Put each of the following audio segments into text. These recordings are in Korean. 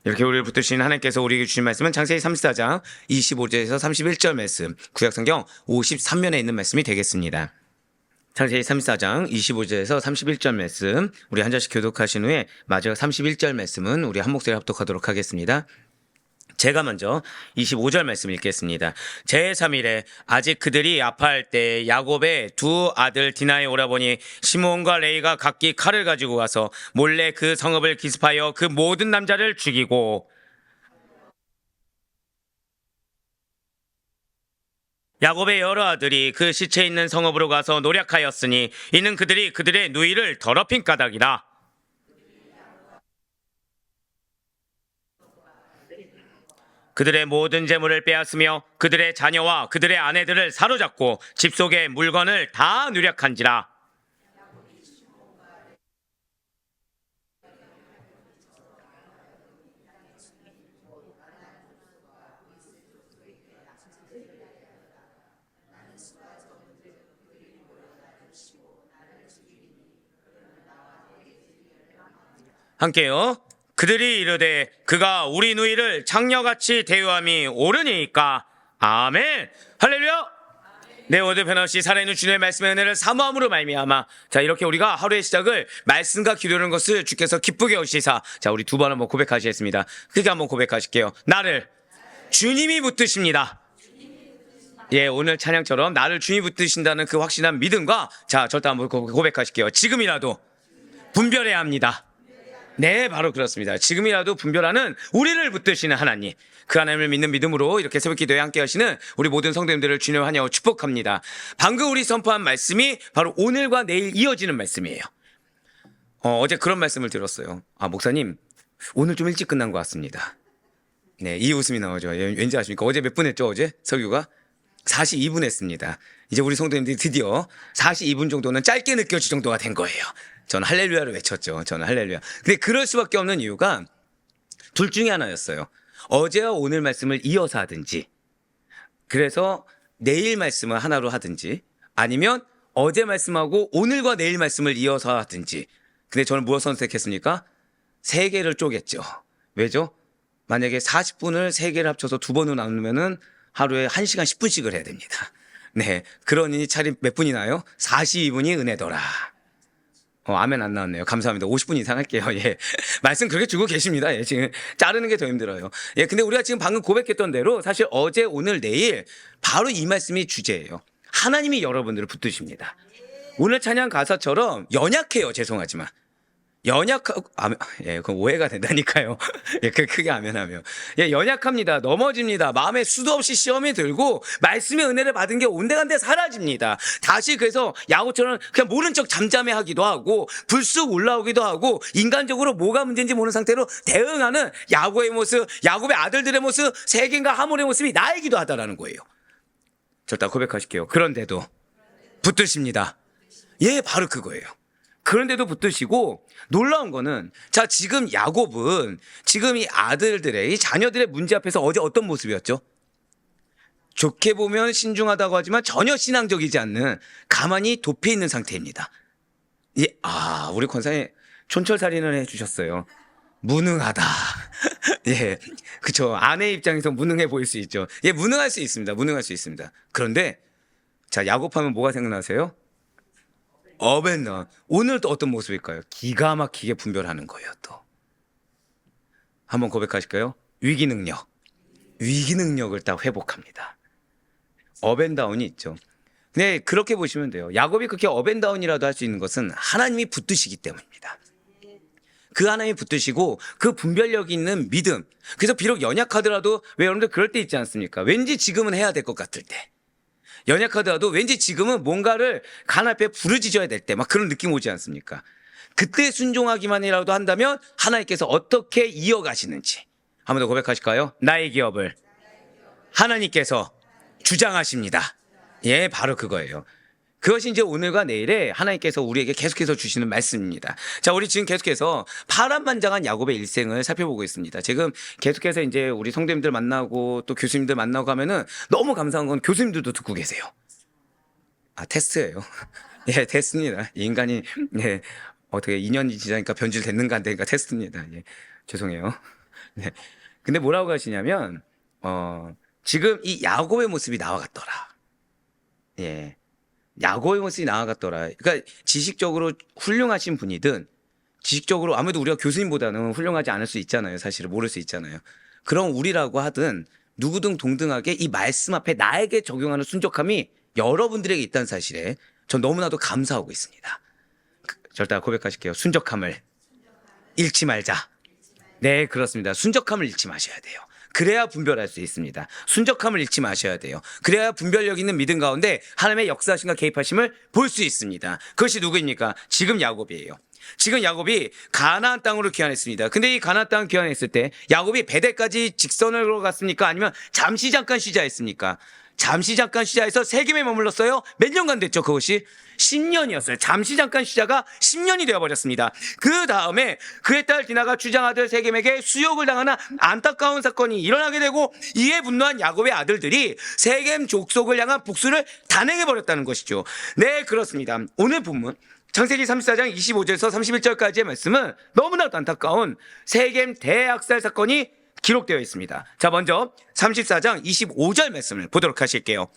이렇게 우리를 붙드신 하나님께서 우리에게 주신 말씀은 창세기 34장 25절에서 31절 말씀, 구약성경 53면에 있는 말씀이 되겠습니다. 창세기 34장 25절에서 31절 말씀, 우리 한 절씩 교독하신 후에 마지막 31절 말씀은 우리 한 목소리 합독하도록 하겠습니다. 제가 먼저 25절 말씀 읽겠습니다. 제3일에 아직 그들이 아파할 때 야곱의 두 아들 디나의 오라버니 시몬과 레이가 각기 칼을 가지고 와서 몰래 그 성읍을 기습하여 그 모든 남자를 죽이고 야곱의 여러 아들이 그 시체 있는 성읍으로 가서 노략하였으니 이는 그들이 그들의 누이를 더럽힌 까닭이라. 그들의 모든 재물을 빼앗으며 그들의 자녀와 그들의 아내들을 사로잡고 집 속의 물건을 다 누략한지라. 함께요. 그들이 이르되 그가 우리 누이를 장녀같이 대우함이 옳으니까. 아멘. 할렐루야. 네, 오늘 변함없이 살아있는 주님의 말씀의 은혜를 사모함으로 말미암아, 자, 이렇게 우리가 하루의 시작을 말씀과 기도하는 것을 주께서 기쁘게 여기시사, 자, 우리 두 번 한번 고백하시겠습니다. 크게 한번 고백하실게요. 나를 주님이 붙드십니다. 예, 오늘 찬양처럼 나를 주님이 붙드신다는 그 확신한 믿음과, 자, 절대 한번 고백하실게요. 지금이라도 분별해야 합니다. 네, 바로 그렇습니다. 지금이라도 분별하는 우리를 붙드시는 하나님, 그 하나님을 믿는 믿음으로 이렇게 새벽 기도에 함께 하시는 우리 모든 성도님들을 주님을 환영하고 축복합니다. 방금 우리 선포한 말씀이 바로 오늘과 내일 이어지는 말씀이에요. 어제 그런 말씀을 들었어요. 목사님, 오늘 좀 일찍 끝난 것 같습니다. 네, 이 웃음이 나오죠. 왠지 아십니까? 어제 몇 분 했죠? 어제 설교가 42분 했습니다. 이제 우리 성도님들이 드디어 42분 정도는 짧게 느껴질 정도가 된 거예요. 저는 할렐루야를 외쳤죠. 저는 할렐루야. 근데 그럴 수밖에 없는 이유가 둘 중에 하나였어요. 어제와 오늘 말씀을 이어서 하든지, 그래서 내일 말씀을 하나로 하든지, 아니면 어제 말씀하고 오늘과 내일 말씀을 이어서 하든지. 근데 저는 무엇을 선택했습니까? 세 개를 쪼갰죠. 왜죠? 만약에 40분을 세 개를 합쳐서 두 번으로 나누면은 하루에 1시간 10분씩을 해야 됩니다. 네. 그러니 차리 몇 분이 나요? 42분이 은혜더라. 아멘 안 나왔네요. 감사합니다. 50분 이상 할게요. 예. 말씀 그렇게 주고 계십니다. 예. 지금 자르는 게 더 힘들어요. 예. 근데 우리가 지금 방금 고백했던 대로 사실 어제, 오늘, 내일 바로 이 말씀이 주제예요. 하나님이 여러분들을 붙드십니다. 오늘 찬양 가사처럼 연약해요. 죄송하지만. 연약하고, 예, 그건 오해가 된다니까요. 예, 크게 아멘하며. 예, 연약합니다. 넘어집니다. 마음에 수도 없이 시험이 들고, 말씀의 은혜를 받은 게 온데간데 사라집니다. 다시 그래서 야곱처럼 그냥 모른 척 잠잠해 하기도 하고, 불쑥 올라오기도 하고, 인간적으로 뭐가 문제인지 모르는 상태로 대응하는 야곱의 모습, 야곱의 아들들의 모습, 세겜과 하몰의 모습이 나이기도 하다라는 거예요. 절대 고백하실게요. 그런데도 붙드십니다. 예, 바로 그거예요. 그런데도 붙드시고, 놀라운 거는, 자, 지금 야곱은 지금 이 아들들의, 이 자녀들의 문제 앞에서 어제 어떤 모습이었죠? 좋게 보면 신중하다고 하지만 전혀 신앙적이지 않는 가만히 도피해 있는 상태입니다. 예, 우리 권사님 촌철살인을 해주셨어요. 무능하다. 예, 그쵸. 아내 입장에서 무능해 보일 수 있죠. 예, 무능할 수 있습니다. 무능할 수 있습니다. 그런데, 자, 야곱하면 뭐가 생각나세요? 어벤너. 오늘 또 어떤 모습일까요? 기가 막히게 분별하는 거예요, 또. 한번 고백하실까요? 위기 능력. 위기 능력을 딱 회복합니다. 업앤다운이 있죠. 근데 그렇게 보시면 돼요. 야곱이 그렇게 업앤다운이라도 할 수 있는 것은 하나님이 붙드시기 때문입니다. 그 하나님이 붙드시고 그 분별력이 있는 믿음. 그래서 비록 연약하더라도, 왜 여러분들 그럴 때 있지 않습니까? 왠지 지금은 해야 될 것 같을 때. 연약하더라도 왠지 지금은 뭔가를 간 앞에 부르짖어야 될 때 막 그런 느낌 오지 않습니까? 그때 순종하기만이라도 한다면 하나님께서 어떻게 이어가시는지 한번 더 고백하실까요? 나의 기업을 하나님께서 주장하십니다. 예, 바로 그거예요. 그것이 이제 오늘과 내일에 하나님께서 우리에게 계속해서 주시는 말씀입니다. 자, 우리 지금 계속해서 파란만장한 야곱의 일생을 살펴보고 있습니다. 지금 계속해서 이제 우리 성도님들 만나고 또 교수님들 만나고 하면은 너무 감사한 건 교수님들도 듣고 계세요. 테스트예요. 예, 테스트입니다. 인간이, 예, 어떻게 2년이 지나니까 변질됐는가 안 되니까 테스트입니다. 예, 죄송해요. 네. 근데 뭐라고 하시냐면 지금 이 야곱의 모습이 나와갔더라. 예. 야곱의 모습이 나와갔더라. 그러니까 지식적으로 훌륭하신 분이든 지식적으로 아무래도 우리가 교수님보다는 훌륭하지 않을 수 있잖아요. 사실은 모를 수 있잖아요. 그럼 우리라고 하든 누구든 동등하게 이 말씀 앞에 나에게 적용하는 순종함이 여러분들에게 있다는 사실에 전 너무나도 감사하고 있습니다. 절대 고백하실게요. 순종함을 잃지 말자. 네, 그렇습니다. 순종함을 잃지 마셔야 돼요. 그래야 분별할 수 있습니다. 순종함을 잃지 마셔야 돼요. 그래야 분별력 있는 믿음 가운데 하나님의 역사하심과 개입하심을 볼 수 있습니다. 그것이 누구입니까? 지금 야곱이에요. 지금 야곱이 가나안 땅으로 귀환했습니다. 근데 이 가나안 땅 귀환했을 때 야곱이 베델까지 직선으로 갔습니까? 아니면 잠시 잠깐 쉬자 했습니까? 잠시 잠깐 쉬자해서 세겜에 머물렀어요. 몇 년간 됐죠? 그것이 10년이었어요. 잠시 잠깐 쉬자가 10년이 되어버렸습니다. 그 다음에 그의 딸 디나가 주장아들 세겜에게 수욕을 당하는 안타까운 사건이 일어나게 되고 이에 분노한 야곱의 아들들이 세겜 족속을 향한 복수를 단행해버렸다는 것이죠. 네, 그렇습니다. 오늘 본문 창세기 34장 25절에서 31절까지의 말씀은 너무나도 안타까운 세겜 대학살 사건이 기록되어 있습니다. 자, 먼저 34장 25절 말씀을 보도록 하실게요.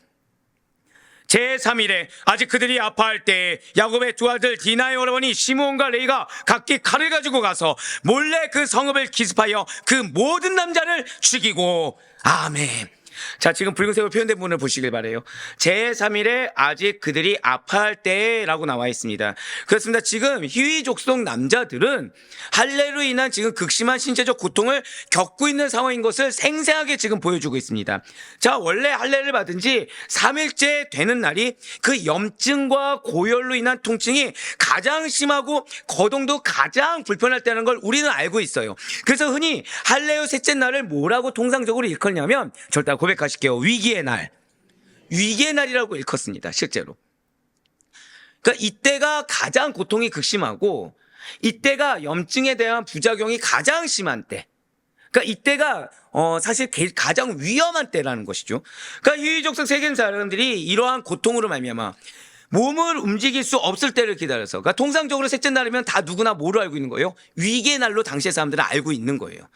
제3일에 아직 그들이 아파할 때 야곱의 두 아들 디나의 오라버니 시므온과 레이가 각기 칼을 가지고 가서 몰래 그 성읍을 기습하여 그 모든 남자를 죽이고 아멘. 자, 지금 붉은색으로 표현된 부분을 보시길 바래요. 제3일에 아직 그들이 아파할 때라고 나와 있습니다. 그렇습니다. 지금 희위 족속 남자들은 할례로 인한 지금 극심한 신체적 고통을 겪고 있는 상황인 것을 생생하게 지금 보여주고 있습니다. 자, 원래 할례를 받은 지 3일째 되는 날이 그 염증과 고열로 인한 통증이 가장 심하고 거동도 가장 불편할 때라는 걸 우리는 알고 있어요. 그래서 흔히 할례의 셋째 날을 뭐라고 통상적으로 일컫냐면 절대 고백하실게요. 위기의 날. 위기의 날이라고 일컫습니다. 실제로. 그러니까 이때가 가장 고통이 극심하고 이때가 염증에 대한 부작용이 가장 심한 때. 그러니까 이때가 사실 가장 위험한 때라는 것이죠. 그러니까 희위족속 세겜 사람들이 이러한 고통으로 말미암아 몸을 움직일 수 없을 때를 기다려서, 그러니까 통상적으로 셋째 날이면 다 누구나 뭐로 알고 있는 거예요? 위기의 날로 당시의 사람들은 알고 있는 거예요.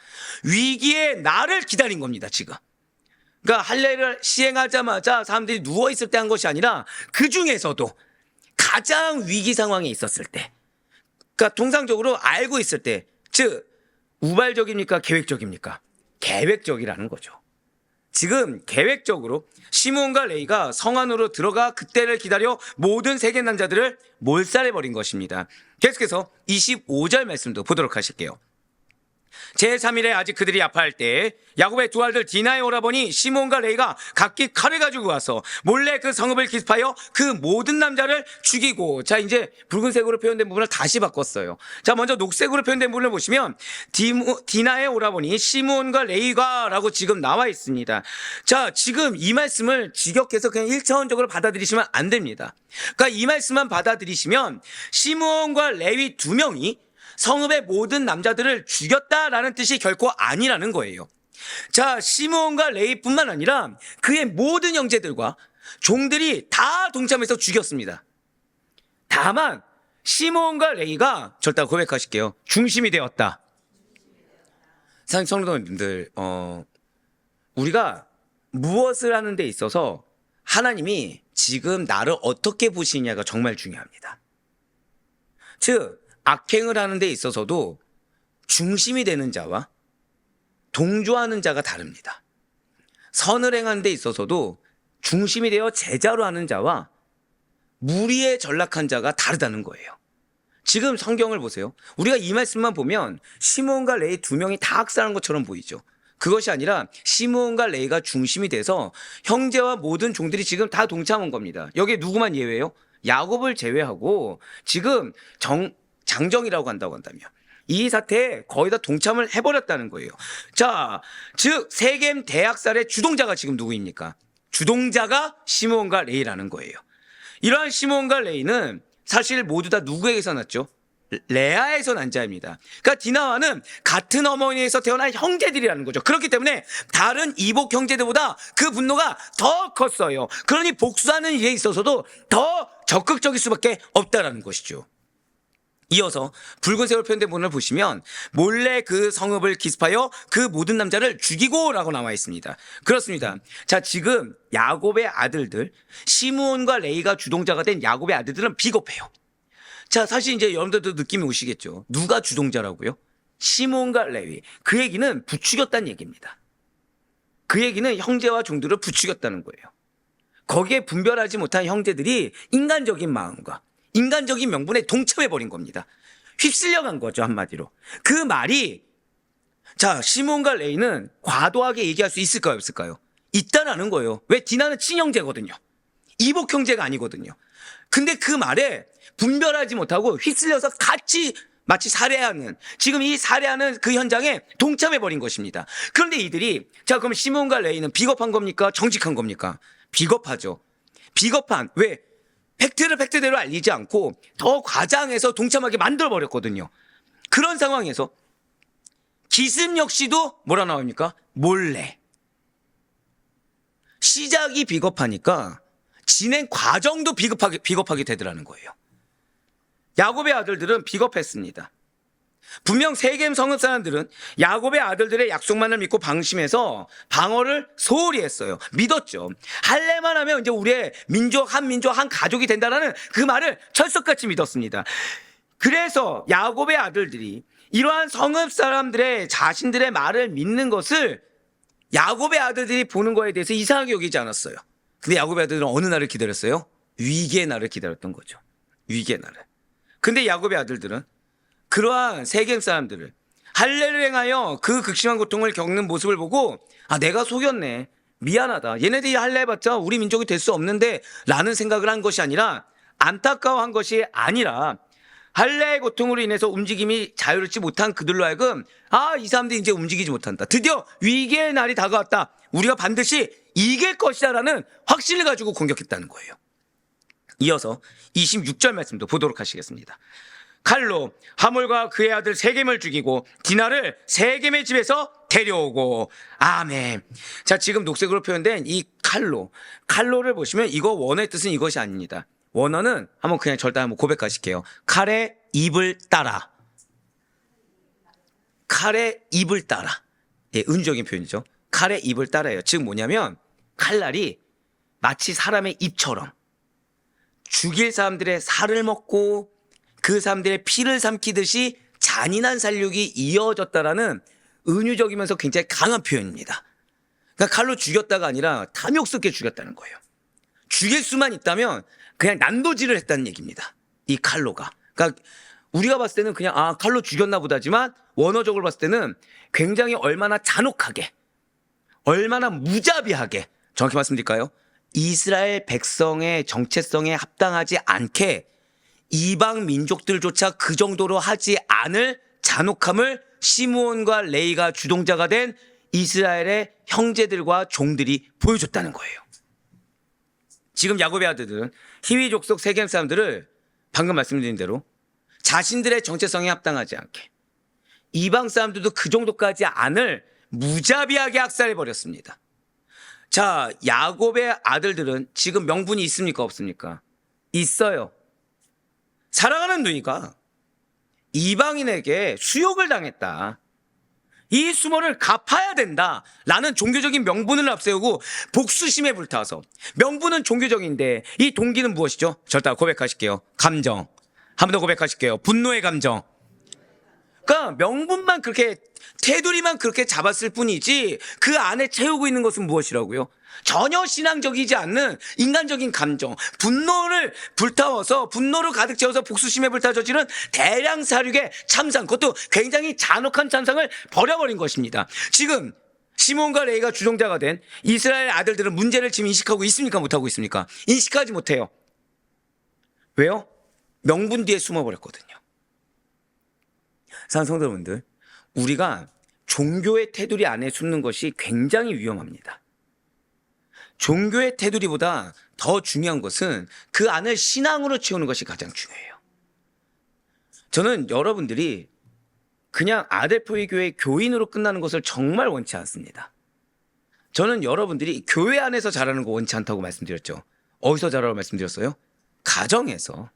위기의 날을 기다린 겁니다, 지금. 그러니까 할례를 시행하자마자 사람들이 누워있을 때 한 것이 아니라 그 중에서도 가장 위기 상황에 있었을 때, 그러니까 통상적으로 알고 있을 때, 즉 우발적입니까? 계획적입니까? 계획적이라는 거죠. 지금 계획적으로 시므온과 레이가 성 안으로 들어가 그때를 기다려 모든 세겜 남자들을 몰살해버린 것입니다. 계속해서 25절 말씀도 보도록 하실게요. 제3일에 아직 그들이 아파할 때 야곱의 두 아들 디나의 오라버니 시므온과 레이가 각기 칼을 가지고 와서 몰래 그 성읍을 기습하여 그 모든 남자를 죽이고, 자, 이제 붉은색으로 표현된 부분을 다시 바꿨어요. 자, 먼저 녹색으로 표현된 부분을 보시면 디나의 오라버니 시므온과 레이가 라고 지금 나와 있습니다. 자, 지금 이 말씀을 직역해서 그냥 1차원적으로 받아들이시면 안 됩니다. 그러니까 이 말씀만 받아들이시면 시므온과 레위 두 명이 성읍의 모든 남자들을 죽였다라는 뜻이 결코 아니라는 거예요. 자, 시므온과 레위뿐만 아니라 그의 모든 형제들과 종들이 다 동참해서 죽였습니다. 다만 시므온과 레위가 절대 고백하실게요. 중심이 되었다. 성도님들, 우리가 무엇을 하는 데 있어서 하나님이 지금 나를 어떻게 보시냐가 정말 중요합니다. 즉 악행을 하는 데 있어서도 중심이 되는 자와 동조하는 자가 다릅니다. 선을 행하는 데 있어서도 중심이 되어 제자로 하는 자와 무리에 전락한 자가 다르다는 거예요. 지금 성경을 보세요. 우리가 이 말씀만 보면 시므온과 레이 두 명이 다 학살한 것처럼 보이죠. 그것이 아니라 시므온과 레이가 중심이 돼서 형제와 모든 종들이 지금 다 동참한 겁니다. 여기에 누구만 예외예요? 야곱을 제외하고 지금 장정이라고 한다고 한다면 이 사태에 거의 다 동참을 해버렸다는 거예요. 자, 즉 세겜 대학살의 주동자가 지금 누구입니까? 주동자가 시므온과 레이라는 거예요. 이러한 시므온과 레이는 사실 모두 다 누구에게서 났죠? 레아에서 난 자입니다. 그러니까 디나와는 같은 어머니에서 태어난 형제들이라는 거죠. 그렇기 때문에 다른 이복 형제들보다 그 분노가 더 컸어요. 그러니 복수하는 일에 있어서도 더 적극적일 수밖에 없다라는 것이죠. 이어서 붉은 세월 표현된 본문을 보시면 몰래 그 성읍을 기습하여 그 모든 남자를 죽이고 라고 나와 있습니다. 그렇습니다. 자, 지금 야곱의 아들들, 시므온과 레이가 주동자가 된 야곱의 아들들은 비겁해요. 자, 사실 이제 여러분들도 느낌이 오시겠죠. 누가 주동자라고요? 시므온과 레위. 그 얘기는 부추겼다는 얘기입니다. 그 얘기는 형제와 종들을 부추겼다는 거예요. 거기에 분별하지 못한 형제들이 인간적인 마음과 인간적인 명분에 동참해버린 겁니다. 휩쓸려간 거죠, 한마디로. 그 말이, 자, 시몬과 레이는 과도하게 얘기할 수 있을까요, 없을까요? 있다라는 거예요. 왜? 디나는 친형제거든요. 이복 형제가 아니거든요. 근데 그 말에 분별하지 못하고 휩쓸려서 같이 마치 살해하는, 지금 이 살해하는 그 현장에 동참해버린 것입니다. 그런데 이들이, 자, 그럼 시몬과 레이는 비겁한 겁니까? 정직한 겁니까? 비겁하죠. 비겁한, 왜? 팩트를 팩트대로 알리지 않고 더 과장해서 동참하게 만들어버렸거든요. 그런 상황에서 기습 역시도 뭐라 나옵니까? 몰래. 시작이 비겁하니까 진행 과정도 비겁하게 되더라는 거예요. 야곱의 아들들은 비겁했습니다. 분명 세겜 성읍 사람들은 야곱의 아들들의 약속만을 믿고 방심해서 방어를 소홀히 했어요. 믿었죠. 할래만 하면 이제 우리의 민족, 한 가족이 된다는 그 말을 철석같이 믿었습니다. 그래서 야곱의 아들들이 이러한 성읍 사람들의 자신들의 말을 믿는 것을 야곱의 아들들이 보는 거에 대해서 이상하게 여기지 않았어요. 근데 야곱의 아들들은 어느 날을 기다렸어요? 위기의 날을 기다렸던 거죠. 위기의 날을. 근데 야곱의 아들들은 그러한 세겜 사람들을 할례를 행하여 그 극심한 고통을 겪는 모습을 보고, 아, 내가 속였네, 미안하다, 얘네들이 할례 해봤자 우리 민족이 될 수 없는데 라는 생각을 한 것이 아니라, 안타까워한 것이 아니라 할례의 고통으로 인해서 움직임이 자유롭지 못한 그들로 하여금, 아, 이 사람들이 이제 움직이지 못한다, 드디어 위기의 날이 다가왔다, 우리가 반드시 이길 것이다 라는 확신을 가지고 공격했다는 거예요. 이어서 26절 말씀도 보도록 하시겠습니다. 칼로 하몰과 그의 아들 세겜을 죽이고 디나를 세겜의 집에서 데려오고. 아멘. 자, 지금 녹색으로 표현된 이 칼로를 보시면 이거 원어의 뜻은 이것이 아닙니다. 원어는 한번 그냥 절단 한번 고백하실게요. 칼의 입을 따라. 칼의 입을 따라. 예, 은적인 표현이죠. 칼의 입을 따라예요. 즉 뭐냐면 칼날이 마치 사람의 입처럼 죽일 사람들의 살을 먹고 그 사람들의 피를 삼키듯이 잔인한 살육이 이어졌다라는 은유적이면서 굉장히 강한 표현입니다. 그러니까 칼로 죽였다가 아니라 탐욕스럽게 죽였다는 거예요. 죽일 수만 있다면 그냥 난도질을 했다는 얘기입니다. 이 칼로가. 그러니까 우리가 봤을 때는 그냥 칼로 죽였나 보다지만 원어적으로 봤을 때는 굉장히 얼마나 잔혹하게, 얼마나 무자비하게, 정확히 말씀드릴까요? 이스라엘 백성의 정체성에 합당하지 않게 이방 민족들조차 그 정도로 하지 않을 잔혹함을 시므온과 레이가 주동자가 된 이스라엘의 형제들과 종들이 보여줬다는 거예요. 지금 야곱의 아들들은 히위 족속 세겜 사람들을 방금 말씀드린 대로 자신들의 정체성에 합당하지 않게 이방 사람들도 그 정도까지 않을 무자비하게 학살해버렸습니다. 자, 야곱의 아들들은 지금 명분이 있습니까, 없습니까? 있어요. 사랑하는 누이가 이방인에게 수욕을 당했다, 이 수모를 갚아야 된다라는 종교적인 명분을 앞세우고 복수심에 불타서, 명분은 종교적인데 이 동기는 무엇이죠? 절대 고백하실게요. 감정. 한 번 더 고백하실게요. 분노의 감정. 그러니까 명분만 그렇게, 테두리만 그렇게 잡았을 뿐이지 그 안에 채우고 있는 것은 무엇이라고요? 전혀 신앙적이지 않는 인간적인 감정, 분노를 불타워서, 분노를 가득 채워서 복수심에 불타 저지른 대량 살육의 참상, 그것도 굉장히 잔혹한 참상을 벌여버린 것입니다. 지금 시몬과 레이가 주동자가 된 이스라엘 아들들은 문제를 지금 인식하고 있습니까, 못하고 있습니까? 인식하지 못해요. 왜요? 명분 뒤에 숨어버렸거든요. 사랑하는 성도 여러분들, 우리가 종교의 테두리 안에 숨는 것이 굉장히 위험합니다. 종교의 테두리보다 더 중요한 것은 그 안을 신앙으로 채우는 것이 가장 중요해요. 저는 여러분들이 그냥 아델포이 교회 교인으로 끝나는 것을 정말 원치 않습니다. 저는 여러분들이 교회 안에서 자라는 거 원치 않다고 말씀드렸죠. 어디서 자라라고 말씀드렸어요? 가정에서.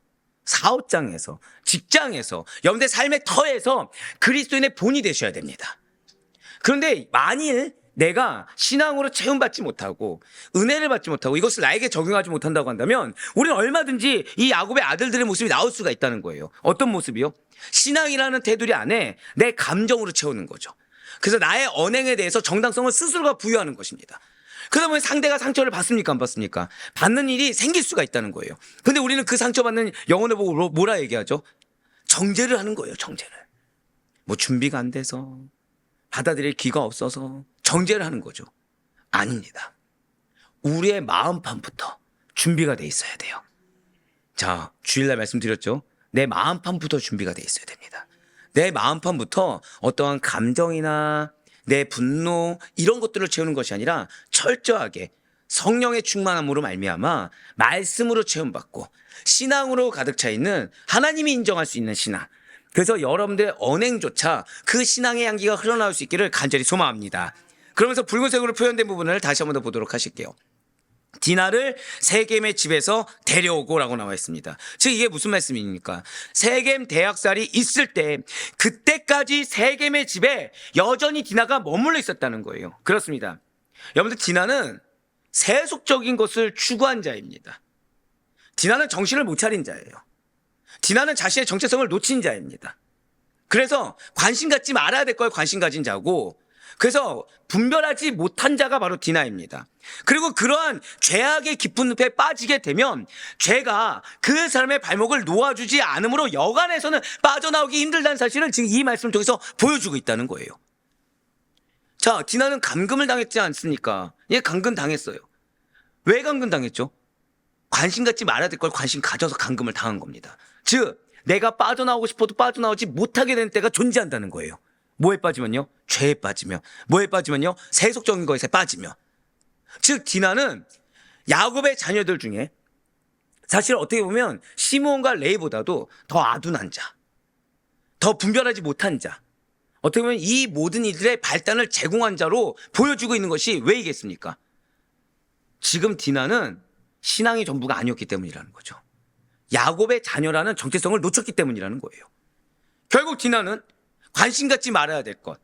사업장에서, 직장에서, 여러분들 삶의 터에서 그리스도인의 본이 되셔야 됩니다. 그런데 만일 내가 신앙으로 체험받지 못하고 은혜를 받지 못하고 이것을 나에게 적용하지 못한다고 한다면 우리는 얼마든지 이 야곱의 아들들의 모습이 나올 수가 있다는 거예요. 어떤 모습이요? 신앙이라는 테두리 안에 내 감정으로 채우는 거죠. 그래서 나의 언행에 대해서 정당성을 스스로가 부여하는 것입니다. 그러다 보면 상대가 상처를 받습니까? 안 받습니까? 받는 일이 생길 수가 있다는 거예요. 근데 우리는 그 상처받는 영혼을 보고 뭐라 얘기하죠? 정죄를 하는 거예요. 정죄를. 뭐 준비가 안 돼서, 받아들일 기가 없어서 정죄를 하는 거죠. 아닙니다. 우리의 마음판부터 준비가 돼 있어야 돼요. 자, 주일날 말씀드렸죠. 내 마음판부터 준비가 돼 있어야 됩니다. 내 마음판부터 어떠한 감정이나 내 분노 이런 것들을 채우는 것이 아니라 철저하게 성령의 충만함으로 말미암아 말씀으로 체험받고 신앙으로 가득 차 있는 하나님이 인정할 수 있는 신앙. 그래서 여러분들의 언행조차 그 신앙의 향기가 흘러나올 수 있기를 간절히 소망합니다. 그러면서 붉은색으로 표현된 부분을 다시 한번 더 보도록 하실게요. 디나를 세겜의 집에서 데려오고라고 나와 있습니다. 즉 이게 무슨 말씀입니까? 세겜 대학살이 있을 때 그때까지 세겜의 집에 여전히 디나가 머물러 있었다는 거예요. 그렇습니다. 여러분들 디나는 세속적인 것을 추구한 자입니다. 디나는 정신을 못 차린 자예요. 디나는 자신의 정체성을 놓친 자입니다. 그래서 관심 갖지 말아야 될 걸 관심 가진 자고, 그래서 분별하지 못한 자가 바로 디나입니다. 그리고 그러한 죄악의 깊은 늪에 빠지게 되면 죄가 그 사람의 발목을 놓아주지 않으므로 여간에서는 빠져나오기 힘들다는 사실을 지금 이 말씀을 통해서 보여주고 있다는 거예요. 자, 디나는 감금을 당했지 않습니까? 예, 감금 당했어요. 왜 감금 당했죠? 관심 갖지 말아야 될 걸 관심 가져서 감금을 당한 겁니다. 즉 내가 빠져나오고 싶어도 빠져나오지 못하게 되는 때가 존재한다는 거예요. 뭐에 빠지면요? 죄에 빠지며. 뭐에 빠지면요? 세속적인 것에 빠지며. 즉 디나는 야곱의 자녀들 중에 사실 어떻게 보면 시므온과 레위보다도 더 아둔한 자, 더 분별하지 못한 자, 어떻게 보면 이 모든 이들의 발단을 제공한 자로 보여주고 있는 것이 왜이겠습니까? 지금 디나는 신앙이 전부가 아니었기 때문이라는 거죠. 야곱의 자녀라는 정체성을 놓쳤기 때문이라는 거예요. 결국 디나는 관심 갖지 말아야 될 것,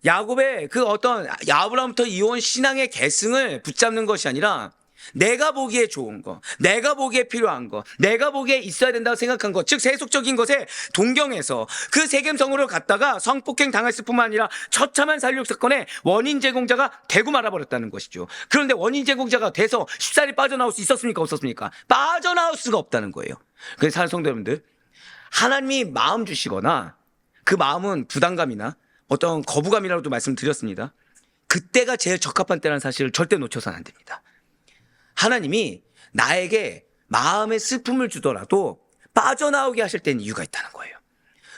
야곱의 그 어떤 아브라함부터 이어온 신앙의 계승을 붙잡는 것이 아니라 내가 보기에 좋은 거, 내가 보기에 필요한 거, 내가 보기에 있어야 된다고 생각한 것, 즉 세속적인 것에 동경해서 그 세겜성으로 갔다가 성폭행 당했을 뿐만 아니라 처참한 살육 사건의 원인 제공자가 되고 말아버렸다는 것이죠. 그런데 원인 제공자가 돼서 쉽사리 빠져나올 수 있었습니까? 없었습니까? 빠져나올 수가 없다는 거예요. 그래서 사는 성도 여러분들, 하나님이 마음 주시거나 그 마음은 부담감이나 어떤 거부감이라고도 말씀드렸습니다. 그때가 제일 적합한 때라는 사실을 절대 놓쳐서는 안 됩니다. 하나님이 나에게 마음의 슬픔을 주더라도 빠져나오게 하실 때는 이유가 있다는 거예요.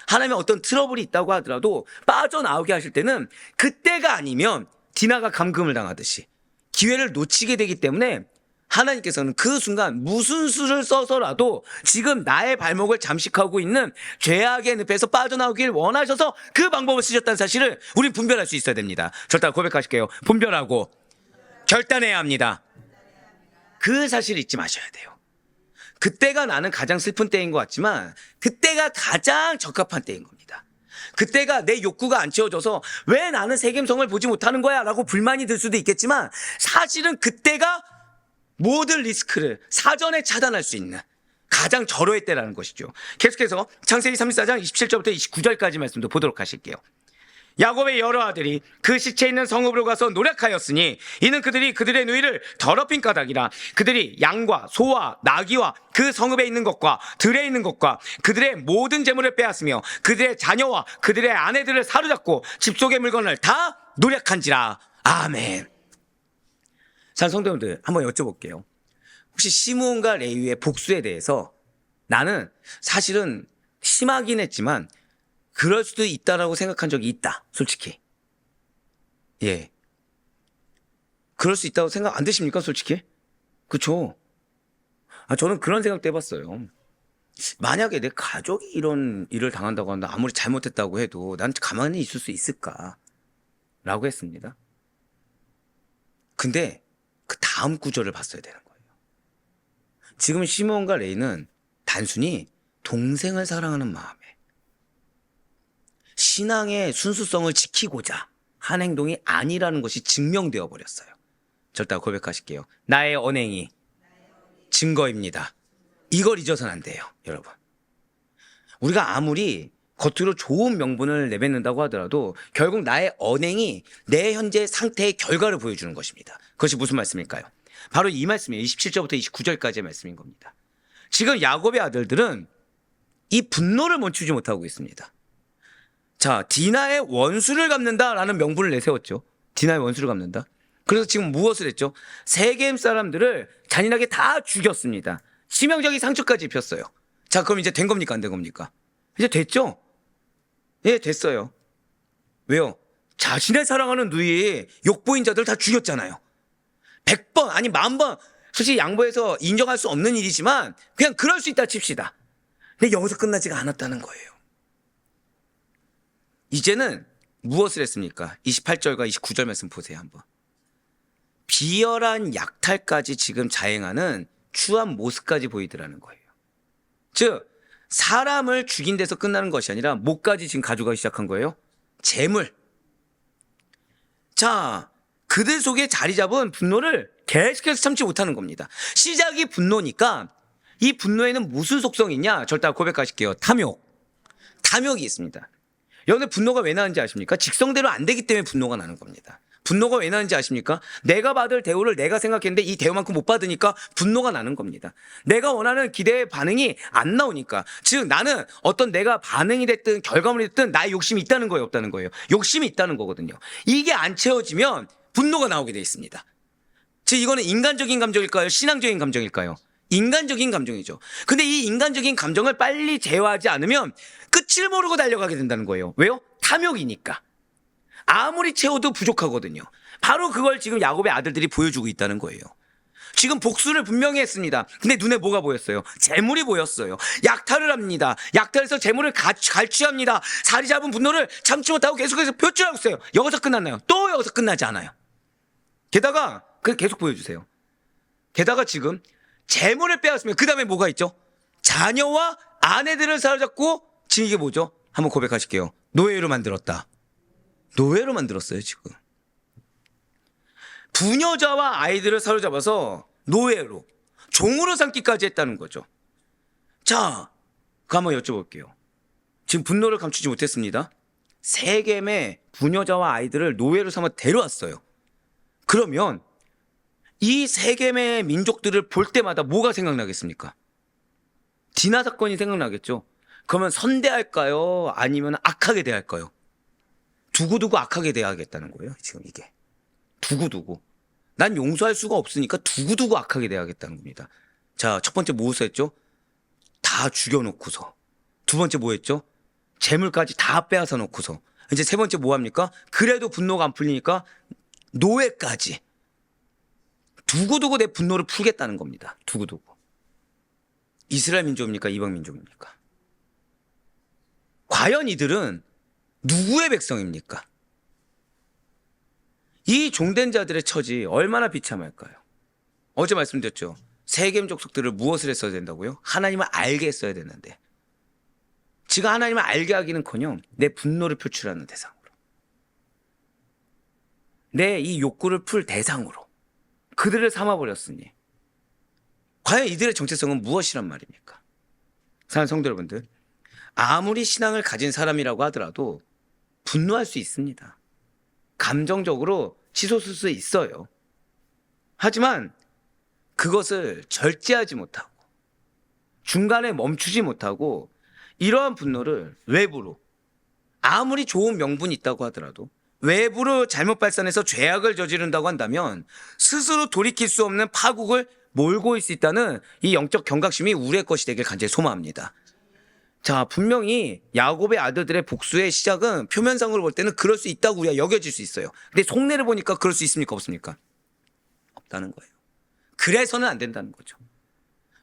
하나님의 어떤 트러블이 있다고 하더라도 빠져나오게 하실 때는 그때가 아니면 디나가 감금을 당하듯이 기회를 놓치게 되기 때문에 하나님께서는 그 순간 무슨 수를 써서라도 지금 나의 발목을 잠식하고 있는 죄악의 늪에서 빠져나오길 원하셔서 그 방법을 쓰셨다는 사실을 우린 분별할 수 있어야 됩니다. 절단 고백하실게요. 분별하고 결단해야 합니다. 그 사실을 잊지 마셔야 돼요. 그때가 나는 가장 슬픈 때인 것 같지만 그때가 가장 적합한 때인 겁니다. 그때가 내 욕구가 안 채워져서 왜 나는 세겜성을 보지 못하는 거야 라고 불만이 들 수도 있겠지만 사실은 그때가 모든 리스크를 사전에 차단할 수 있는 가장 절호의 때라는 것이죠. 계속해서 창세기 34장 27절부터 29절까지 말씀도 보도록 하실게요. 야곱의 여러 아들이 그 시체 있는 성읍으로 가서 노력하였으니 이는 그들이 그들의 누이를 더럽힌 까닭이라. 그들이 양과 소와 나귀와 그 성읍에 있는 것과 들에 있는 것과 그들의 모든 재물을 빼앗으며 그들의 자녀와 그들의 아내들을 사로잡고 집 속의 물건을 다 노력한지라. 아멘. 자, 성도님들 한번 여쭤볼게요. 혹시 시므온과 레위의 복수에 대해서 나는 사실은 심하긴 했지만 그럴 수도 있다라고 생각한 적이 있다. 솔직히. 예. 그럴 수 있다고 생각 안 드십니까? 솔직히. 그쵸? 저는 그런 생각도 해봤어요. 만약에 내 가족이 이런 일을 당한다고 한다, 아무리 잘못했다고 해도 난 가만히 있을 수 있을까? 라고 했습니다. 근데 그 다음 구절을 봤어야 되는 거예요. 지금 시므온과 레위는 단순히 동생을 사랑하는 마음에 신앙의 순수성을 지키고자 한 행동이 아니라는 것이 증명되어 버렸어요. 절대 고백하실게요. 나의 언행이 증거입니다. 이걸 잊어서는 안 돼요, 여러분. 우리가 아무리 겉으로 좋은 명분을 내뱉는다고 하더라도 결국 나의 언행이 내 현재 상태의 결과를 보여주는 것입니다. 그것이 무슨 말씀일까요? 바로 이 말씀이에요. 27절부터 29절까지의 말씀인 겁니다. 지금 야곱의 아들들은 이 분노를 멈추지 못하고 있습니다. 자, 디나의 원수를 갚는다라는 명분을 내세웠죠. 디나의 원수를 갚는다. 그래서 지금 무엇을 했죠? 세겜 사람들을 잔인하게 다 죽였습니다. 치명적인 상처까지 입혔어요. 자, 그럼 이제 된 겁니까? 안 된 겁니까? 이제 됐죠? 예, 됐어요. 왜요? 자신의 사랑하는 누이의 욕보인 자들 다 죽였잖아요. 100번 아니 10,000번 솔직히 양보해서 인정할 수 없는 일이지만 그냥 그럴 수 있다 칩시다. 근데 여기서 끝나지가 않았다는 거예요. 이제는 무엇을 했습니까? 28절과 29절 말씀 보세요 한번. 비열한 약탈까지 지금 자행하는 추한 모습까지 보이더라는 거예요. 즉 사람을 죽인 데서 끝나는 것이 아니라 뭐까지 지금 가져가기 시작한 거예요? 재물. 자, 그들 속에 자리 잡은 분노를 계속해서 참지 못하는 겁니다. 시작이 분노니까 이 분노에는 무슨 속성이 있냐? 절대 고백하실게요. 탐욕. 탐욕이 있습니다. 여러분들 분노가 왜 나는지 아십니까? 직성대로 안 되기 때문에 분노가 나는 겁니다. 분노가 왜 나는지 아십니까? 내가 받을 대우를 내가 생각했는데 이 대우만큼 못 받으니까 분노가 나는 겁니다. 내가 원하는 기대의 반응이 안 나오니까. 즉 나는 어떤 내가 반응이 됐든 결과물이 됐든 나의 욕심이 있다는 거예요, 없다는 거예요? 욕심이 있다는 거거든요. 이게 안 채워지면 분노가 나오게 돼 있습니다. 즉 이거는 인간적인 감정일까요? 신앙적인 감정일까요? 인간적인 감정이죠. 근데 이 인간적인 감정을 빨리 제어하지 않으면 끝을 모르고 달려가게 된다는 거예요. 왜요? 탐욕이니까. 아무리 채워도 부족하거든요. 바로 그걸 지금 야곱의 아들들이 보여주고 있다는 거예요. 지금 복수를 분명히 했습니다. 근데 눈에 뭐가 보였어요? 재물이 보였어요. 약탈을 합니다. 약탈해서 재물을 갈취합니다. 자리 잡은 분노를 참지 못하고 계속해서 표출하고 있어요. 여기서 끝났나요? 또 여기서 끝나지 않아요. 게다가 계속 보여주세요. 게다가 지금 재물을 빼앗으면 그 다음에 뭐가 있죠? 자녀와 아내들을 사로잡고 지금 이게 뭐죠? 한번 고백하실게요. 노예로 만들었다. 노예로 만들었어요 지금. 부녀자와 아이들을 사로잡아서 노예로 종으로 삼기까지 했다는 거죠. 자, 그 한번 여쭤볼게요. 지금 분노를 감추지 못했습니다. 세겜의 부녀자와 아이들을 노예로 삼아 데려왔어요. 그러면 이 세겜의 민족들을 볼 때마다 뭐가 생각나겠습니까? 디나 사건이 생각나겠죠. 그러면 선대할까요? 아니면 악하게 대할까요? 두고두고 악하게 대하겠다는 거예요. 지금 이게. 두고두고. 난 용서할 수가 없으니까 두고두고 악하게 대하겠다는 겁니다. 자, 첫 번째 무엇을 했죠? 다 죽여놓고서. 두 번째 뭐 했죠? 재물까지 다 빼앗아 놓고서. 이제 세 번째 뭐 합니까? 그래도 분노가 안 풀리니까 노예까지. 두고두고 내 분노를 풀겠다는 겁니다. 두고두고. 이스라엘 민족입니까? 이방 민족입니까? 과연 이들은 누구의 백성입니까? 이 종된 자들의 처지 얼마나 비참할까요? 어제 말씀드렸죠. 세겜 족속들을 무엇을 했어야 된다고요? 하나님을 알게 했어야 되는데 지금 하나님을 알게 하기는커녕 내 분노를 표출하는 대상으로, 내 이 욕구를 풀 대상으로 그들을 삼아버렸으니 과연 이들의 정체성은 무엇이란 말입니까? 사랑하는 성도 여러분들, 아무리 신앙을 가진 사람이라고 하더라도 분노할 수 있습니다. 감정적으로 치솟을 수 있어요. 하지만 그것을 절제하지 못하고 중간에 멈추지 못하고 이러한 분노를 외부로, 아무리 좋은 명분이 있다고 하더라도 외부로 잘못 발산해서 죄악을 저지른다고 한다면 스스로 돌이킬 수 없는 파국을 몰고 올 수 있다는 이 영적 경각심이 우리의 것이 되길 간절히 소망합니다. 자, 분명히 야곱의 아들들의 복수의 시작은 표면상으로 볼 때는 그럴 수 있다고 우리가 여겨질 수 있어요. 근데 속내를 보니까 그럴 수 있습니까? 없습니까? 없다는 거예요. 그래서는 안 된다는 거죠.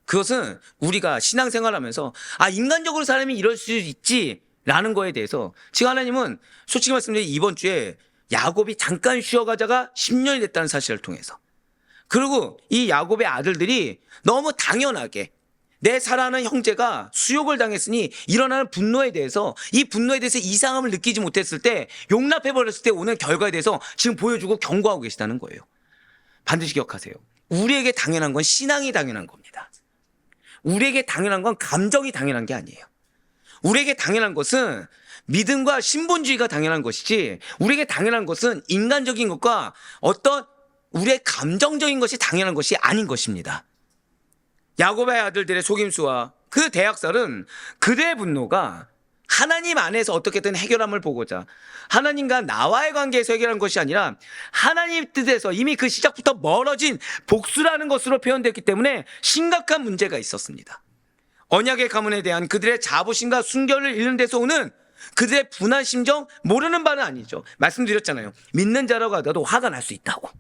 그것은 우리가 신앙생활하면서 인간적으로 사람이 이럴 수 있지라는 거에 대해서 지금 하나님은 솔직히 말씀드리면 이번 주에 야곱이 잠깐 쉬어가다가 10년이 됐다는 사실을 통해서, 그리고 이 야곱의 아들들이 너무 당연하게 내 사랑하는 형제가 수욕을 당했으니 일어나는 분노에 대해서, 이 분노에 대해서 이상함을 느끼지 못했을 때, 용납해버렸을 때 오는 결과에 대해서 지금 보여주고 경고하고 계시다는 거예요. 반드시 기억하세요. 우리에게 당연한 건 신앙이 당연한 겁니다. 우리에게 당연한 건 감정이 당연한 게 아니에요. 우리에게 당연한 것은 믿음과 신본주의가 당연한 것이지, 우리에게 당연한 것은 인간적인 것과 어떤 우리의 감정적인 것이 당연한 것이 아닌 것입니다. 야곱의 아들들의 속임수와 그 대학살은 그들의 분노가 하나님 안에서 어떻게든 해결함을 보고자, 하나님과 나와의 관계에서 해결한 것이 아니라 하나님 뜻에서 이미 그 시작부터 멀어진 복수라는 것으로 표현됐기 때문에 심각한 문제가 있었습니다. 언약의 가문에 대한 그들의 자부심과 순결을 잃는 데서 오는 그들의 분한 심정, 모르는 바는 아니죠. 말씀드렸잖아요. 믿는 자라고 하더라도 화가 날 수 있다고.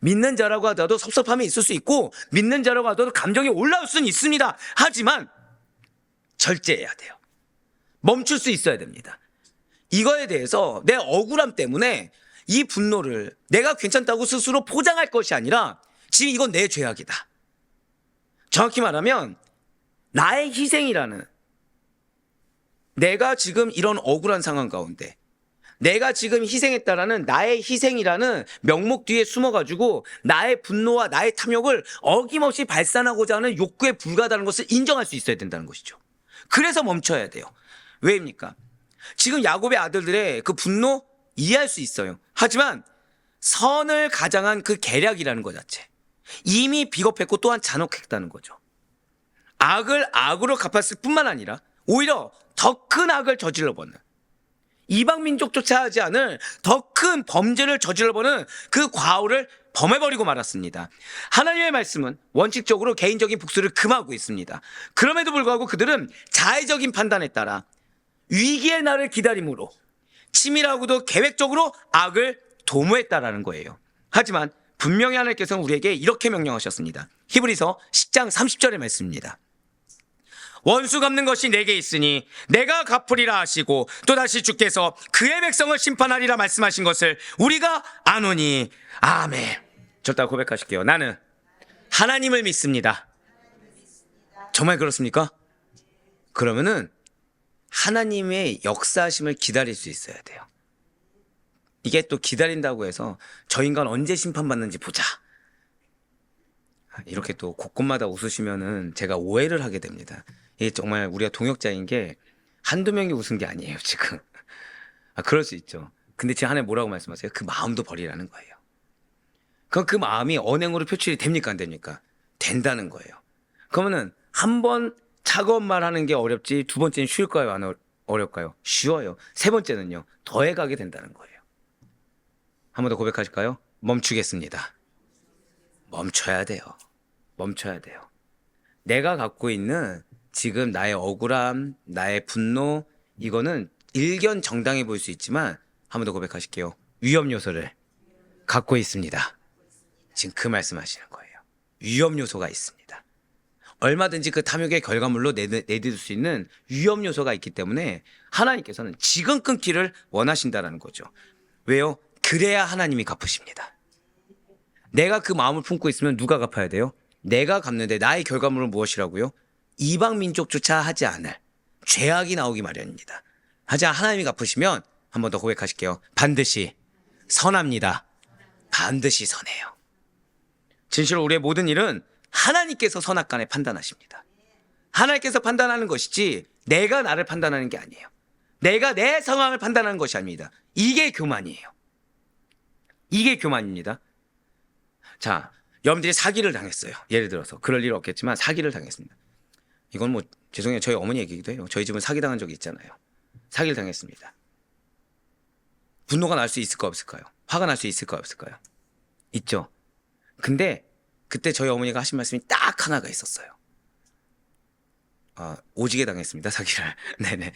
믿는 자라고 하더라도 섭섭함이 있을 수 있고, 믿는 자라고 하더라도 감정이 올라올 수는 있습니다. 하지만 절제해야 돼요. 멈출 수 있어야 됩니다. 이거에 대해서 내 억울함 때문에 이 분노를 내가 괜찮다고 스스로 포장할 것이 아니라, 지금 이건 내 죄악이다. 정확히 말하면 나의 희생이라는, 내가 지금 이런 억울한 상황 가운데 내가 지금 희생했다라는 나의 희생이라는 명목 뒤에 숨어가지고 나의 분노와 나의 탐욕을 어김없이 발산하고자 하는 욕구에 불과하다는 것을 인정할 수 있어야 된다는 것이죠. 그래서 멈춰야 돼요. 왜입니까? 지금 야곱의 아들들의 그 분노 이해할 수 있어요. 하지만 선을 가장한 그 계략이라는 것 자체, 이미 비겁했고 또한 잔혹했다는 거죠. 악을 악으로 갚았을 뿐만 아니라 오히려 더 큰 악을 저질러버는, 이방 민족조차 하지 않을 더 큰 범죄를 저질러버는 그 과오를 범해버리고 말았습니다. 하나님의 말씀은 원칙적으로 개인적인 복수를 금하고 있습니다. 그럼에도 불구하고 그들은 자의적인 판단에 따라 위기의 날을 기다림으로 치밀하고도 계획적으로 악을 도모했다라는 거예요. 하지만 분명히 하나님께서는 우리에게 이렇게 명령하셨습니다. 히브리서 10장 30절의 말씀입니다. 원수 갚는 것이 내게 있으니 내가 갚으리라 하시고, 또다시 주께서 그의 백성을 심판하리라 말씀하신 것을 우리가 아노니. 아멘. 저따 고백하실게요. 나는 하나님을 믿습니다. 정말 그렇습니까? 그러면은 하나님의 역사하심을 기다릴 수 있어야 돼요. 이게 또 기다린다고 해서 저 인간 언제 심판받는지 보자, 이렇게 또 곳곳마다 웃으시면은 제가 오해를 하게 됩니다. 이게 정말 우리가 동역자인 게 한두 명이 웃은 게 아니에요, 지금. 그럴 수 있죠. 근데 지금 하나님 뭐라고 말씀하세요? 그 마음도 버리라는 거예요. 그럼 그 마음이 언행으로 표출이 됩니까, 안 됩니까? 된다는 거예요. 그러면은 한 번 차가운 말 하는 게 어렵지, 두 번째는 쉬울까요, 안 어렵까요? 쉬워요. 세 번째는요, 더해가게 된다는 거예요. 한 번 더 고백하실까요? 멈추겠습니다. 멈춰야 돼요. 멈춰야 돼요. 내가 갖고 있는 지금 나의 억울함, 나의 분노, 이거는 일견 정당해 보일 수 있지만 한 번 더 고백하실게요. 위험 요소를 갖고 있습니다. 지금 그 말씀하시는 거예요. 위험 요소가 있습니다. 얼마든지 그 탐욕의 결과물로 내딛을 수 있는 위험 요소가 있기 때문에 하나님께서는 지금 끊기를 원하신다는 거죠. 왜요? 그래야 하나님이 갚으십니다. 내가 그 마음을 품고 있으면 누가 갚아야 돼요? 내가 갚는데 나의 결과물은 무엇이라고요? 이방 민족조차 하지 않을 죄악이 나오기 마련입니다. 하지만 하나님이 갚으시면, 한 번 더 고백하실게요. 반드시 선합니다. 반드시 선해요. 진실로 우리의 모든 일은 하나님께서 선악간에 판단하십니다. 하나님께서 판단하는 것이지 내가 나를 판단하는 게 아니에요. 내가 내 상황을 판단하는 것이 아닙니다. 이게 교만이에요. 이게 교만입니다. 자, 여러분들이 사기를 당했어요. 예를 들어서 그럴 일 없겠지만 사기를 당했습니다. 이건 뭐 죄송해요, 저희 어머니 얘기기도 해요. 저희 집은 사기당한 적이 있잖아요. 사기를 당했습니다. 분노가 날 수 있을까 없을까요? 화가 날 수 있을까 없을까요? 있죠. 근데 그때 저희 어머니가 하신 말씀이 딱 하나가 있었어요. 오지게 당했습니다, 사기를. 네네,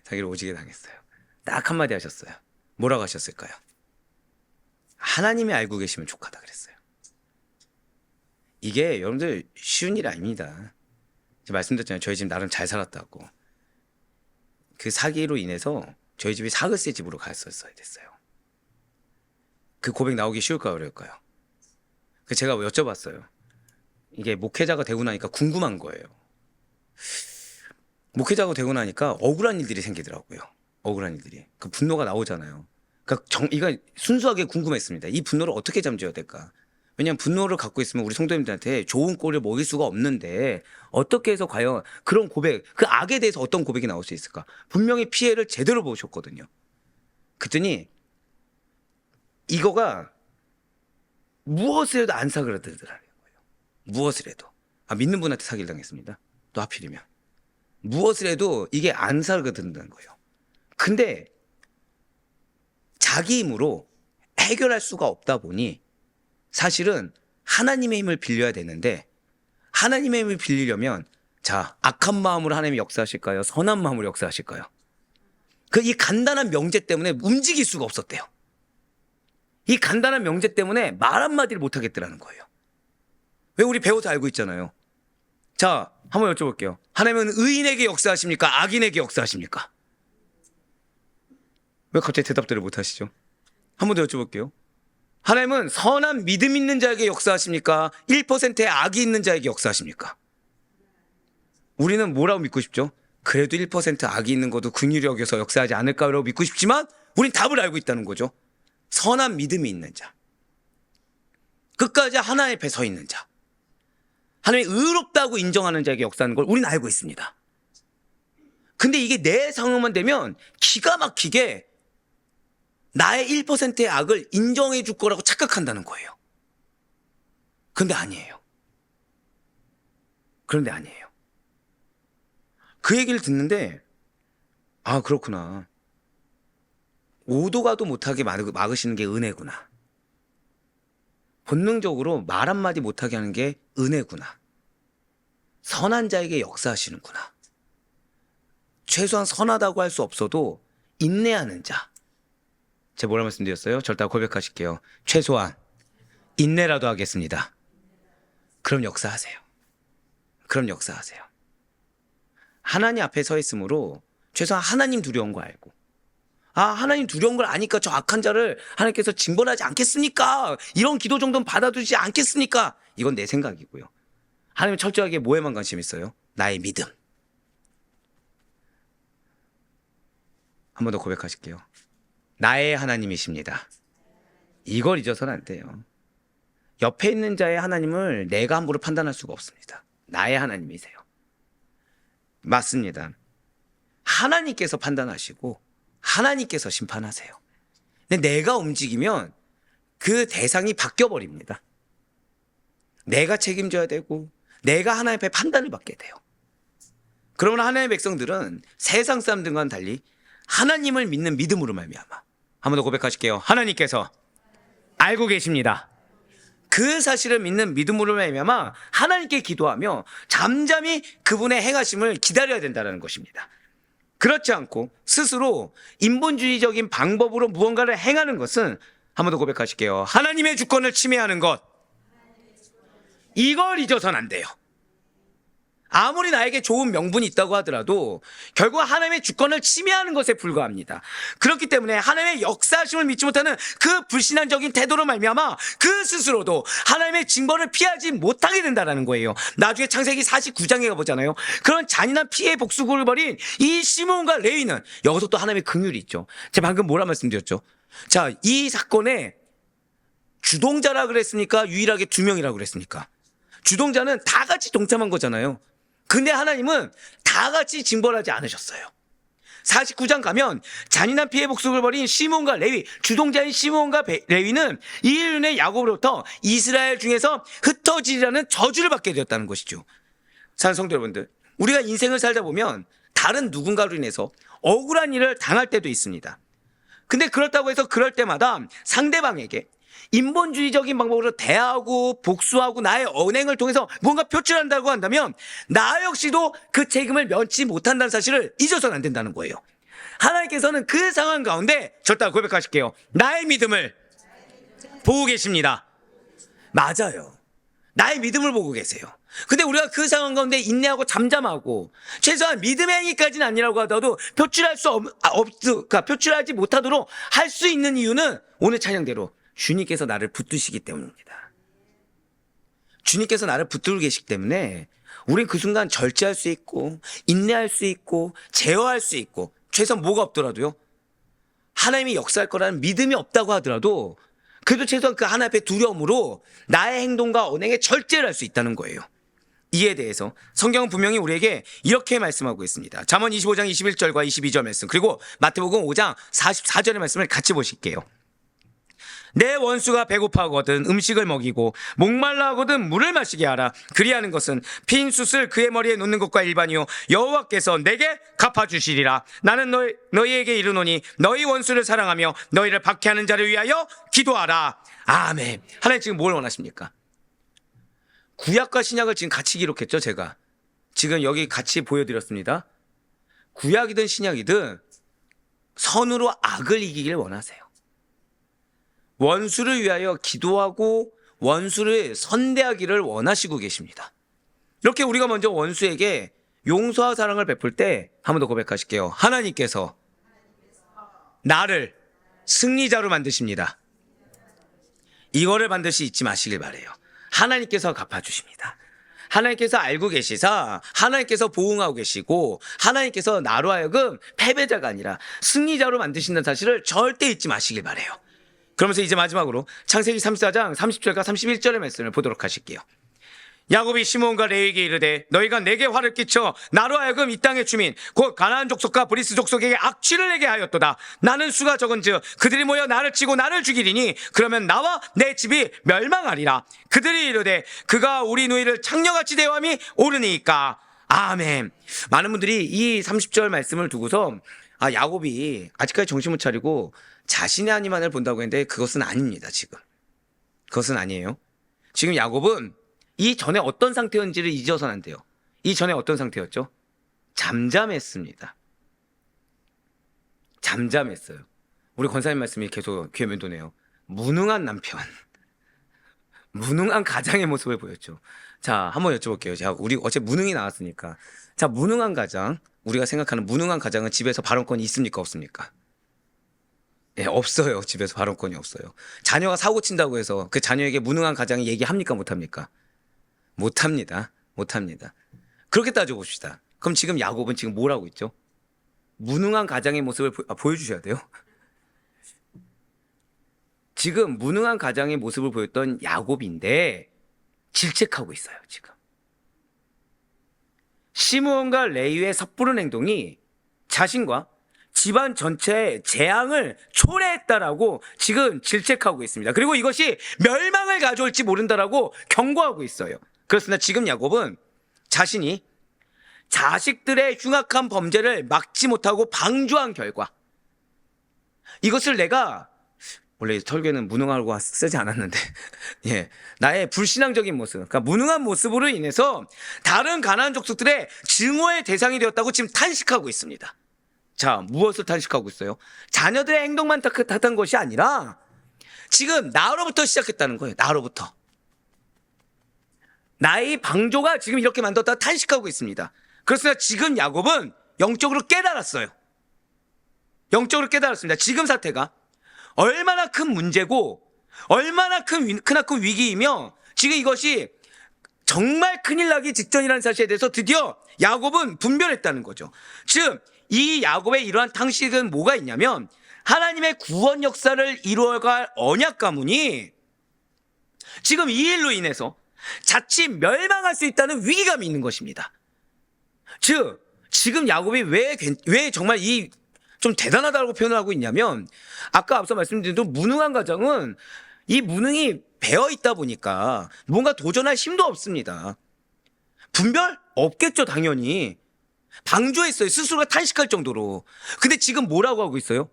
사기를 오지게 당했어요. 딱 한마디 하셨어요. 뭐라고 하셨을까요? 하나님이 알고 계시면 족하다 그랬어요. 이게 여러분들 쉬운 일 아닙니다. 제가 말씀드렸잖아요. 저희 집 나름 잘 살았다고. 그 사기로 인해서 저희 집이 사글세 집으로 갔었어야 됐어요. 그 고백 나오기 쉬울까요, 어려울까요? 제가 여쭤봤어요. 이게 목회자가 되고 나니까 궁금한 거예요. 목회자가 되고 나니까 억울한 일들이 생기더라고요. 억울한 일들이. 그 분노가 나오잖아요. 그러니까 이거 순수하게 궁금했습니다. 이 분노를 어떻게 잠재워야 될까? 왜냐하면 분노를 갖고 있으면 우리 성도님들한테 좋은 꼴을 먹일 수가 없는데 어떻게 해서 과연 그런 고백, 그 악에 대해서 어떤 고백이 나올 수 있을까? 분명히 피해를 제대로 보셨거든요. 그랬더니 이거가 무엇을 해도 안 사그라들더라는 거예요. 무엇을 해도. 믿는 분한테 사기를 당했습니다. 또 하필이면. 무엇을 해도 이게 안 사그라든다는 거예요. 근데 자기 힘으로 해결할 수가 없다 보니 사실은 하나님의 힘을 빌려야 되는데 하나님의 힘을 빌리려면 자, 악한 마음으로 하나님이 역사하실까요? 선한 마음으로 역사하실까요? 이 간단한 명제 때문에 움직일 수가 없었대요. 이 간단한 명제 때문에 말 한마디를 못하겠더라는 거예요. 왜 우리 배워서 알고 있잖아요. 자, 한번 여쭤볼게요. 하나님은 의인에게 역사하십니까? 악인에게 역사하십니까? 왜 갑자기 대답들을 못하시죠? 한 번 더 여쭤볼게요. 하나님은 선한 믿음 있는 자에게 역사하십니까? 1%의 악이 있는 자에게 역사하십니까? 우리는 뭐라고 믿고 싶죠? 그래도 1% 악이 있는 것도 긍휼히 여겨서 역사하지 않을까라고 믿고 싶지만 우린 답을 알고 있다는 거죠. 선한 믿음이 있는 자, 끝까지 하나님 앞에 서 있는 자, 하나님이 의롭다고 인정하는 자에게 역사하는 걸 우리는 알고 있습니다. 근데 이게 내 상황만 되면 기가 막히게 나의 1%의 악을 인정해 줄 거라고 착각한다는 거예요. 그런데 아니에요. 그런데 아니에요. 그 얘기를 듣는데 그렇구나. 오도 가도 못하게 막으시는 게 은혜구나. 본능적으로 말 한마디 못하게 하는 게 은혜구나. 선한 자에게 역사하시는구나. 최소한 선하다고 할 수 없어도 인내하는 자. 제가 뭐라 말씀드렸어요? 절대 고백하실게요. 최소한 인내라도 하겠습니다. 그럼 역사하세요. 그럼 역사하세요. 하나님 앞에 서 있으므로 최소한 하나님 두려운 거 알고 하나님 두려운 걸 아니까 저 악한 자를 하나님께서 징벌하지 않겠습니까? 이런 기도 정도는 받아두지 않겠습니까? 이건 내 생각이고요. 하나님은 철저하게 뭐에만 관심 있어요? 나의 믿음. 한 번 더 고백하실게요. 나의 하나님이십니다. 이걸 잊어서는 안 돼요. 옆에 있는 자의 하나님을 내가 함부로 판단할 수가 없습니다. 나의 하나님이세요. 맞습니다. 하나님께서 판단하시고 하나님께서 심판하세요. 근데 내가 움직이면 그 대상이 바뀌어버립니다. 내가 책임져야 되고 내가 하나님 앞에 판단을 받게 돼요. 그러나 하나님의 백성들은 세상 사람들과는 달리 하나님을 믿는 믿음으로 말미암아 한 번 더 고백하실게요. 하나님께서 알고 계십니다. 그 사실을 믿는 믿음으로 말미암아 하나님께 기도하며 잠잠히 그분의 행하심을 기다려야 된다는 것입니다. 그렇지 않고 스스로 인본주의적인 방법으로 무언가를 행하는 것은 한 번 더 고백하실게요. 하나님의 주권을 침해하는 것. 이걸 잊어서는 안 돼요. 아무리 나에게 좋은 명분이 있다고 하더라도 결국 하나님의 주권을 침해하는 것에 불과합니다. 그렇기 때문에 하나님의 역사하심을 믿지 못하는 그 불신앙적인 태도로 말미암아 그 스스로도 하나님의 징벌을 피하지 못하게 된다는 거예요. 나중에 창세기 49장에 가보잖아요. 그런 잔인한 피해 복수를 벌인 이 시므온과 레위는 여기서 또 하나님의 긍휼이 있죠. 제가 방금 뭐라 말씀드렸죠? 자, 이 사건에 주동자라 그랬습니까? 유일하게 2명이라고 그랬습니까? 주동자는 다 같이 동참한 거잖아요. 근데 하나님은 다 같이 징벌하지 않으셨어요. 49장 가면 잔인한 피해 복수를 벌인 시므온과 레위, 주동자인 시므온과 레위는 이일륜의 야곱으로부터 이스라엘 중에서 흩어지리라는 저주를 받게 되었다는 것이죠. 사랑하는 성도 여러분들, 우리가 인생을 살다 보면 다른 누군가로 인해서 억울한 일을 당할 때도 있습니다. 근데 그렇다고 해서 그럴 때마다 상대방에게 인본주의적인 방법으로 대하고 복수하고 나의 언행을 통해서 뭔가 표출한다고 한다면 나 역시도 그 책임을 면치 못한다는 사실을 잊어서는 안 된다는 거예요. 하나님께서는 그 상황 가운데 절대 고백하실게요. 나의 믿음을 보고 계십니다. 맞아요. 나의 믿음을 보고 계세요. 근데 우리가 그 상황 가운데 인내하고 잠잠하고 최소한 믿음의 행위까지는 아니라고 하더라도 표출하지 못하도록 할 수 있는 이유는 오늘 찬양대로 주님께서 나를 붙드시기 때문입니다. 주님께서 나를 붙들고 계시기 때문에 우린 그 순간 절제할 수 있고 인내할 수 있고 제어할 수 있고 최소한 뭐가 없더라도요. 하나님이 역사할 거라는 믿음이 없다고 하더라도 그래도 최소한 그 하나님 앞에 두려움으로 나의 행동과 언행에 절제를 할 수 있다는 거예요. 이에 대해서 성경은 분명히 우리에게 이렇게 말씀하고 있습니다. 잠언 25장 21절과 22절 말씀, 그리고 마태복음 5장 44절의 말씀을 같이 보실게요. 내 원수가 배고파하거든 음식을 먹이고 목말라 하거든 물을 마시게 하라. 그리하는 것은 핀 숯을 그의 머리에 놓는 것과 일반이요 여호와께서 내게 갚아주시리라. 나는 너희에게 이르노니 너희 원수를 사랑하며 너희를 박해하는 자를 위하여 기도하라. 아멘. 하나님 지금 뭘 원하십니까? 구약과 신약을 지금 같이 기록했죠. 제가 지금 여기 같이 보여드렸습니다. 구약이든 신약이든 선으로 악을 이기길 원하세요. 원수를 위하여 기도하고 원수를 선대하기를 원하시고 계십니다. 이렇게 우리가 먼저 원수에게 용서와 사랑을 베풀 때 한 번 더 고백하실게요. 하나님께서 나를 승리자로 만드십니다. 이거를 반드시 잊지 마시길 바라요. 하나님께서 갚아주십니다. 하나님께서 알고 계시사 하나님께서 보응하고 계시고 하나님께서 나로 하여금 패배자가 아니라 승리자로 만드신다는 사실을 절대 잊지 마시길 바라요. 그러면서 이제 마지막으로 창세기 34장 30절과 31절의 말씀을 보도록 하실게요. 야곱이 시므온과 레위에게 이르되 너희가 내게 화를 끼쳐 나로 하여금 이 땅의 주민 곧 가나안 족속과 브리스 족속에게 악취를 내게 하였도다. 나는 수가 적은즉 그들이 모여 나를 치고 나를 죽이리니 그러면 나와 내 집이 멸망하리라. 그들이 이르되 그가 우리 누이를 창녀같이 대함이 옳으니까. 아멘. 많은 분들이 이 30절 말씀을 두고서 야곱이 아직까지 정신 못 차리고 자신의 한이만을 본다고 했는데 그것은 아닙니다. 지금 그것은 아니에요. 지금 야곱은 이 전에 어떤 상태였는지를 잊어서는 안 돼요. 이 전에 어떤 상태였죠? 잠잠했습니다. 잠잠했어요. 우리 권사님 말씀이 계속 귀에 맴도네요. 무능한 남편, 무능한 가장의 모습을 보였죠. 자, 한번 여쭤볼게요. 자, 우리 어제 무능이 나왔으니까. 자, 무능한 가장, 우리가 생각하는 무능한 가장은 집에서 발언권이 있습니까? 없습니까? 예, 없어요. 집에서 발언권이 없어요. 자녀가 사고 친다고 해서 그 자녀에게 무능한 가장이 얘기합니까? 못합니까? 못합니다. 못합니다. 그렇게 따져봅시다. 그럼 지금 야곱은 지금 뭘 하고 있죠? 무능한 가장의 모습을 보여주셔야 돼요. 지금 무능한 가장의 모습을 보였던 야곱인데 질책하고 있어요. 지금 시므온과 레위의 섣부른 행동이 자신과 집안 전체의 재앙을 초래했다라고 지금 질책하고 있습니다. 그리고 이것이 멸망을 가져올지 모른다라고 경고하고 있어요. 그렇습니다. 지금 야곱은 자신이 자식들의 흉악한 범죄를 막지 못하고 방조한 결과, 이것을 내가 원래 설교는 무능하고 쓰지 않았는데 예, 나의 불신앙적인 모습, 그러니까 무능한 모습으로 인해서 다른 가나안 족속들의 증오의 대상이 되었다고 지금 탄식하고 있습니다. 자, 무엇을 탄식하고 있어요? 자녀들의 행동만 탓한 것이 아니라 지금 나로부터 시작했다는 거예요. 나로부터. 나의 방조가 지금 이렇게 만들었다 탄식하고 있습니다. 그렇습니다. 지금 야곱은 영적으로 깨달았어요. 영적으로 깨달았습니다. 지금 사태가 얼마나 큰 문제고 얼마나 크나큰 위기이며 지금 이것이 정말 큰일 나기 직전이라는 사실에 대해서 드디어 야곱은 분별했다는 거죠. 즉 이 야곱의 이러한 탄식은 뭐가 있냐면 하나님의 구원 역사를 이루어갈 언약 가문이 지금 이 일로 인해서 자칫 멸망할 수 있다는 위기감이 있는 것입니다. 즉 지금 야곱이 왜 정말 이 좀 대단하다고 표현을 하고 있냐면 아까 앞서 말씀드린 대로 무능한 가정은 이 무능이 배어 있다 보니까 뭔가 도전할 힘도 없습니다. 분별? 없겠죠, 당연히. 방조했어요. 스스로가 탄식할 정도로. 근데 지금 뭐라고 하고 있어요?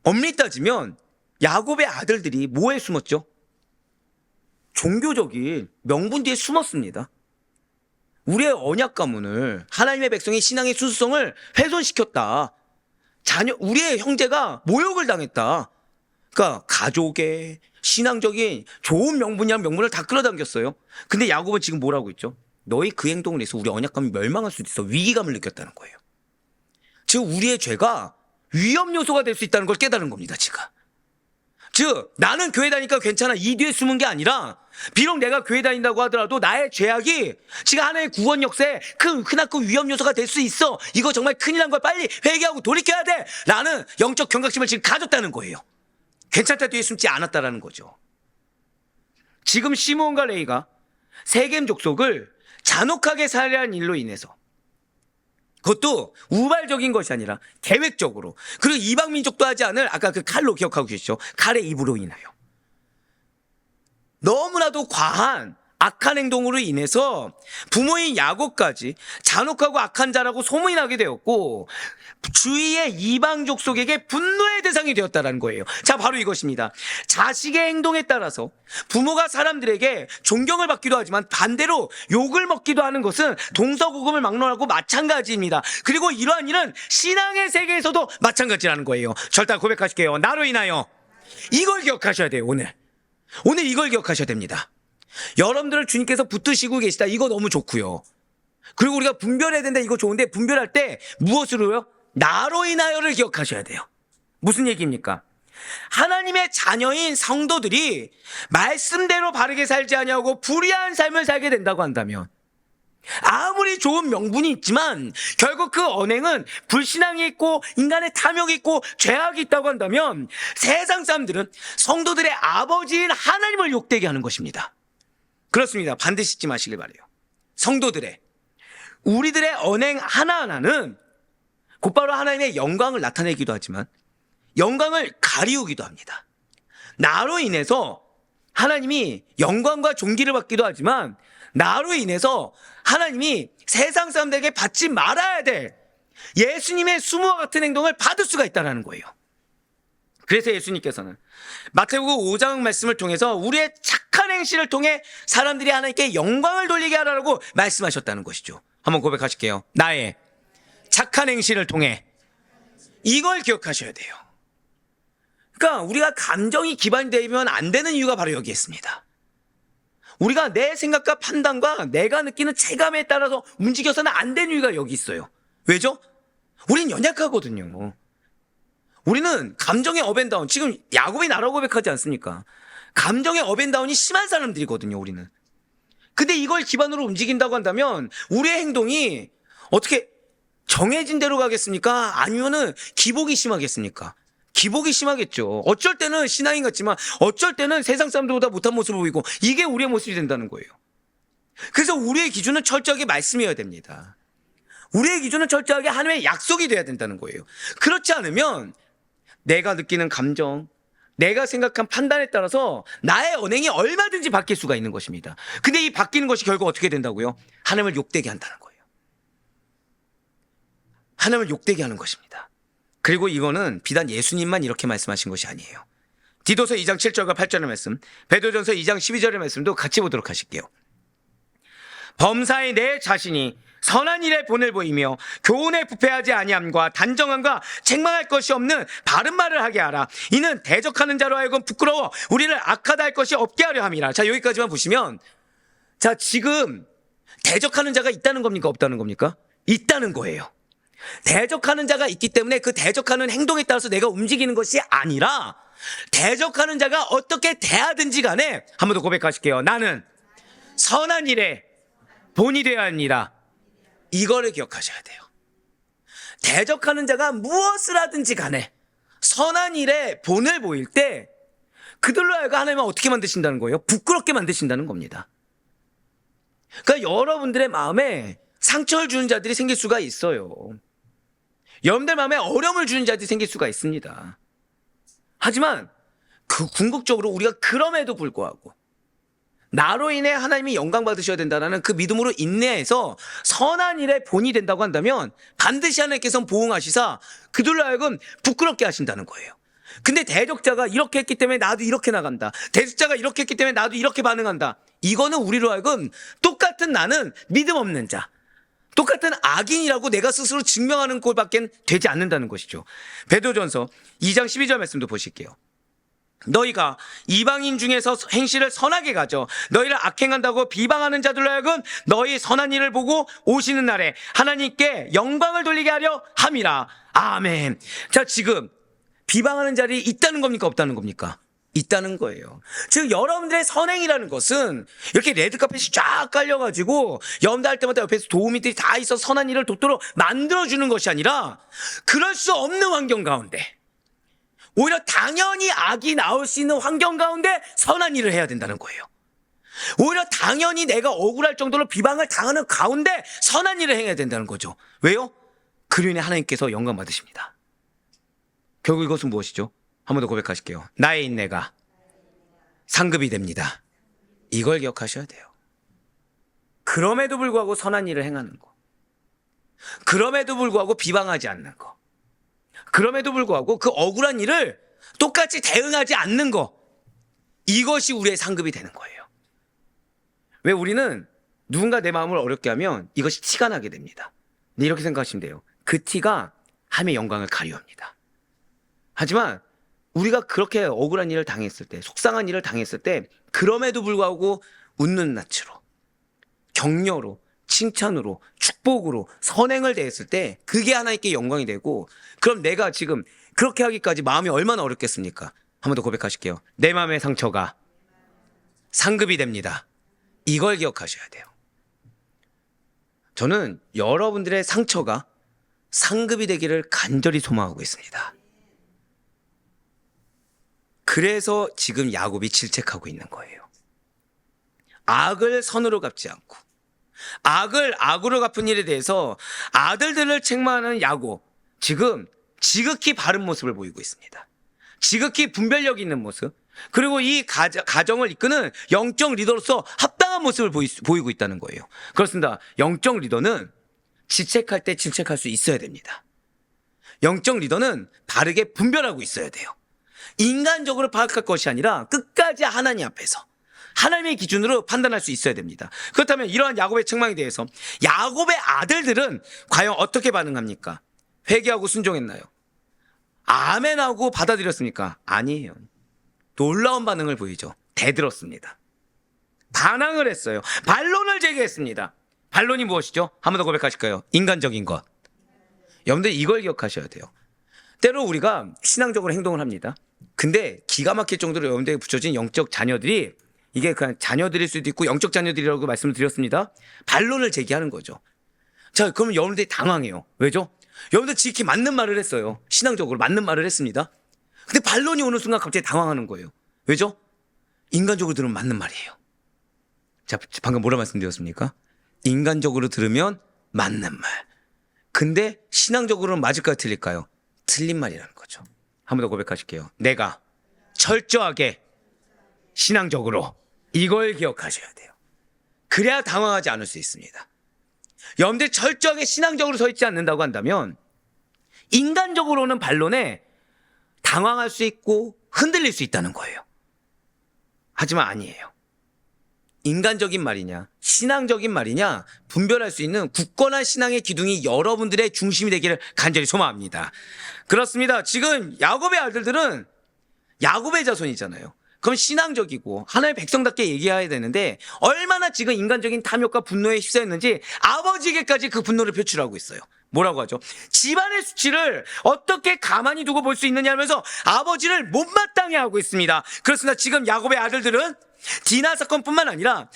엄밀히 따지면 야곱의 아들들이 뭐에 숨었죠? 종교적인 명분 뒤에 숨었습니다. 우리의 언약 가문을, 하나님의 백성의 신앙의 순수성을 훼손시켰다. 우리의 형제가 모욕을 당했다. 그러니까 가족의 신앙적인 좋은 명분이란 명분을 다 끌어당겼어요. 근데 야곱은 지금 뭐라고 있죠? 너희 그 행동을 해서 우리 언약 가문이 멸망할 수도 있어. 위기감을 느꼈다는 거예요. 즉 우리의 죄가 위험 요소가 될 수 있다는 걸 깨달은 겁니다. 지금 즉 나는 교회 다니니까 괜찮아 이 뒤에 숨은 게 아니라 비록 내가 교회 다닌다고 하더라도 나의 죄악이 지금 하나의 구원 역사에 크나큰 위험 요소가 될 수 있어. 이거 정말 큰일 난 걸 빨리 회개하고 돌이켜야 돼 라는 영적 경각심을 지금 가졌다는 거예요. 괜찮다 뒤에 숨지 않았다라는 거죠. 지금 시므온과 레위가 세겜 족속을 잔혹하게 살해한 일로 인해서, 그것도 우발적인 것이 아니라 계획적으로, 그리고 이방 민족도 하지 않을 아까 그 칼로 기억하고 계시죠? 칼의 입으로 인하여 너무나도 과한 악한 행동으로 인해서 부모인 야곱까지 잔혹하고 악한 자라고 소문이 나게 되었고 주위의 이방 족속에게 분노의 대상이 되었다는 거예요. 자, 바로 이것입니다. 자식의 행동에 따라서 부모가 사람들에게 존경을 받기도 하지만 반대로 욕을 먹기도 하는 것은 동서고금을 막론하고 마찬가지입니다. 그리고 이러한 일은 신앙의 세계에서도 마찬가지라는 거예요. 절단 고백하실게요. 나로 인하여. 이걸 기억하셔야 돼요. 오늘 이걸 기억하셔야 됩니다. 여러분들을 주님께서 붙드시고 계시다. 이거 너무 좋고요. 그리고 우리가 분별해야 된다. 이거 좋은데 분별할 때 무엇으로요? 나로 인하여를 기억하셔야 돼요. 무슨 얘기입니까? 하나님의 자녀인 성도들이 말씀대로 바르게 살지 아니하고 불의한 삶을 살게 된다고 한다면 아무리 좋은 명분이 있지만 결국 그 언행은 불신앙이 있고 인간의 탐욕이 있고 죄악이 있다고 한다면 세상 사람들은 성도들의 아버지인 하나님을 욕되게 하는 것입니다. 그렇습니다. 반드시 잊지 마시길 바라요. 성도들의, 우리들의 언행 하나하나는 곧바로 하나님의 영광을 나타내기도 하지만 영광을 가리우기도 합니다. 나로 인해서 하나님이 영광과 존귀를 받기도 하지만 나로 인해서 하나님이 세상 사람들에게 받지 말아야 될 예수님의 수모와 같은 행동을 받을 수가 있다는 거예요. 그래서 예수님께서는 마태복음 5장 말씀을 통해서 우리의 착한 행실을 통해 사람들이 하나님께 영광을 돌리게 하라고 말씀하셨다는 것이죠. 한번 고백하실게요. 나의 착한 행실을 통해. 이걸 기억하셔야 돼요. 그러니까 우리가 감정이 기반이 되면 안 되는 이유가 바로 여기에 있습니다. 우리가 내 생각과 판단과 내가 느끼는 체감에 따라서 움직여서는 안 되는 이유가 여기 있어요. 왜죠? 우린 연약하거든요. 우리는 감정의 업앤다운, 지금 야곱이 나라고 고백하지 않습니까? 감정의 업앤다운이 심한 사람들이거든요, 우리는. 근데 이걸 기반으로 움직인다고 한다면 우리의 행동이 어떻게 정해진 대로 가겠습니까? 아니면은 기복이 심하겠습니까? 기복이 심하겠죠. 어쩔 때는 신앙인 같지만 어쩔 때는 세상 사람들보다 못한 모습을 보이고 이게 우리의 모습이 된다는 거예요. 그래서 우리의 기준은 철저하게 말씀이어야 됩니다. 우리의 기준은 철저하게 하나님의 약속이 돼야 된다는 거예요. 그렇지 않으면 내가 느끼는 감정, 내가 생각한 판단에 따라서 나의 언행이 얼마든지 바뀔 수가 있는 것입니다. 근데 이 바뀌는 것이 결국 어떻게 된다고요? 하나님을 욕되게 한다는 거예요. 하나님을 욕되게 하는 것입니다. 그리고 이거는 비단 예수님만 이렇게 말씀하신 것이 아니에요. 디도서 2장 7절과 8절의 말씀, 베드로전서 2장 12절의 말씀도 같이 보도록 하실게요. 범사에 내 자신이 선한 일에 본을 보이며 교훈에 부패하지 아니함과 단정함과 책망할 것이 없는 바른 말을 하게 하라. 이는 대적하는 자로 하여금 부끄러워 우리를 악하다 할 것이 없게 하려 함이라. 자, 여기까지만 보시면, 자, 지금 대적하는 자가 있다는 겁니까? 없다는 겁니까? 있다는 거예요. 대적하는 자가 있기 때문에 그 대적하는 행동에 따라서 내가 움직이는 것이 아니라 대적하는 자가 어떻게 대하든지 간에 한 번 더 고백하실게요. 나는 선한 일에 본이 되어야 합니다. 이거를 기억하셔야 돼요. 대적하는 자가 무엇을 하든지 간에 선한 일에 본을 보일 때 그들로 하여금 하나님은 어떻게 만드신다는 거예요? 부끄럽게 만드신다는 겁니다. 그러니까 여러분들의 마음에 상처를 주는 자들이 생길 수가 있어요. 여러분들 마음에 어려움을 주는 자들이 생길 수가 있습니다. 하지만 그 궁극적으로 우리가 그럼에도 불구하고 나로 인해 하나님이 영광 받으셔야 된다는 그 믿음으로 인내해서 선한 일에 본이 된다고 한다면 반드시 하나님께서는 보응하시사 그들로 하여금 부끄럽게 하신다는 거예요. 근데 대적자가 이렇게 했기 때문에 나도 이렇게 나간다. 대적자가 이렇게 했기 때문에 나도 이렇게 반응한다. 이거는 우리로 하여금 똑같은 나는 믿음 없는 자, 똑같은 악인이라고 내가 스스로 증명하는 꼴밖에 되지 않는다는 것이죠. 베드로전서 2장 12절 말씀도 보실게요. 너희가 이방인 중에서 행실을 선하게 가져 너희를 악행한다고 비방하는 자들로 하여금 너희 선한 일을 보고 오시는 날에 하나님께 영광을 돌리게 하려 함이라. 아멘. 자, 지금 비방하는 자들이 있다는 겁니까? 없다는 겁니까? 있다는 거예요. 즉 여러분들의 선행이라는 것은 이렇게 레드카펫이 쫙 깔려가지고 여러분들 할 때마다 옆에서 도우미들이 다 있어 선한 일을 돕도록 만들어주는 것이 아니라 그럴 수 없는 환경 가운데 오히려 당연히 악이 나올 수 있는 환경 가운데 선한 일을 해야 된다는 거예요. 오히려 당연히 내가 억울할 정도로 비방을 당하는 가운데 선한 일을 해야 된다는 거죠. 왜요? 그로 인해 하나님께서 영광 받으십니다. 결국 이것은 무엇이죠? 한 번 더 고백하실게요. 나의 인내가 상급이 됩니다. 이걸 기억하셔야 돼요. 그럼에도 불구하고 선한 일을 행하는 거. 그럼에도 불구하고 비방하지 않는 거. 그럼에도 불구하고 그 억울한 일을 똑같이 대응하지 않는 거. 이것이 우리의 상급이 되는 거예요. 왜 우리는 누군가 내 마음을 어렵게 하면 이것이 티가 나게 됩니다. 근데 이렇게 생각하시면 돼요. 그 티가 하나님의 영광을 가려합니다. 하지만 우리가 그렇게 억울한 일을 당했을 때, 속상한 일을 당했을 때 그럼에도 불구하고 웃는 낯으로, 격려로, 칭찬으로, 축복으로 선행을 대했을 때 그게 하나님께 영광이 되고, 그럼 내가 지금 그렇게 하기까지 마음이 얼마나 어렵겠습니까? 한 번 더 고백하실게요. 내 마음의 상처가 상급이 됩니다. 이걸 기억하셔야 돼요. 저는 여러분들의 상처가 상급이 되기를 간절히 소망하고 있습니다. 그래서 지금 야곱이 질책하고 있는 거예요. 악을 선으로 갚지 않고 악을 악으로 갚은 일에 대해서 아들들을 책망하는 야곱, 지금 지극히 바른 모습을 보이고 있습니다. 지극히 분별력 있는 모습, 그리고 이 가정을 이끄는 영적 리더로서 합당한 모습을 보이고 있다는 거예요. 그렇습니다. 영적 리더는 질책할 때 질책할 수 있어야 됩니다. 영적 리더는 바르게 분별하고 있어야 돼요. 인간적으로 파악할 것이 아니라 끝까지 하나님 앞에서 하나님의 기준으로 판단할 수 있어야 됩니다. 그렇다면 이러한 야곱의 책망에 대해서 야곱의 아들들은 과연 어떻게 반응합니까? 회개하고 순종했나요? 아멘하고 받아들였습니까? 아니에요. 놀라운 반응을 보이죠. 대들었습니다. 반항을 했어요. 반론을 제기했습니다. 반론이 무엇이죠? 한 번 더 고백하실까요? 인간적인 것. 여러분들 이걸 기억하셔야 돼요. 때로 우리가 신앙적으로 행동을 합니다. 근데 기가 막힐 정도로 여러분들에게 붙여진 영적 자녀들이, 이게 그냥 자녀들일 수도 있고 영적 자녀들이라고 말씀을 드렸습니다. 반론을 제기하는 거죠. 자, 그러면 여러분들이 당황해요. 왜죠? 여러분들 지극히 맞는 말을 했어요. 신앙적으로 맞는 말을 했습니다. 근데 반론이 오는 순간 갑자기 당황하는 거예요. 왜죠? 인간적으로 들으면 맞는 말이에요. 자, 방금 뭐라 말씀드렸습니까? 인간적으로 들으면 맞는 말. 근데 신앙적으로는 맞을까요? 틀릴까요? 틀린 말이라는 거죠. 한 번 더 고백하실게요. 내가 철저하게 신앙적으로 이걸 기억하셔야 돼요. 그래야 당황하지 않을 수 있습니다. 여러분들 철저하게 신앙적으로 서 있지 않는다고 한다면 인간적으로는 반론에 당황할 수 있고 흔들릴 수 있다는 거예요. 하지만 아니에요. 인간적인 말이냐 신앙적인 말이냐 분별할 수 있는 굳건한 신앙의 기둥이 여러분들의 중심이 되기를 간절히 소망합니다. 그렇습니다. 지금 야곱의 아들들은 야곱의 자손이잖아요. 그럼 신앙적이고 하나의 백성답게 얘기해야 되는데 얼마나 지금 인간적인 탐욕과 분노에 휩싸였는지 아버지에게까지 그 분노를 표출하고 있어요. 뭐라고 하죠? 집안의 수치를 어떻게 가만히 두고 볼 수 있느냐 하면서 아버지를 못마땅해 하고 있습니다. 그렇습니다. 지금 야곱의 아들들은 디나 사건뿐만 아니라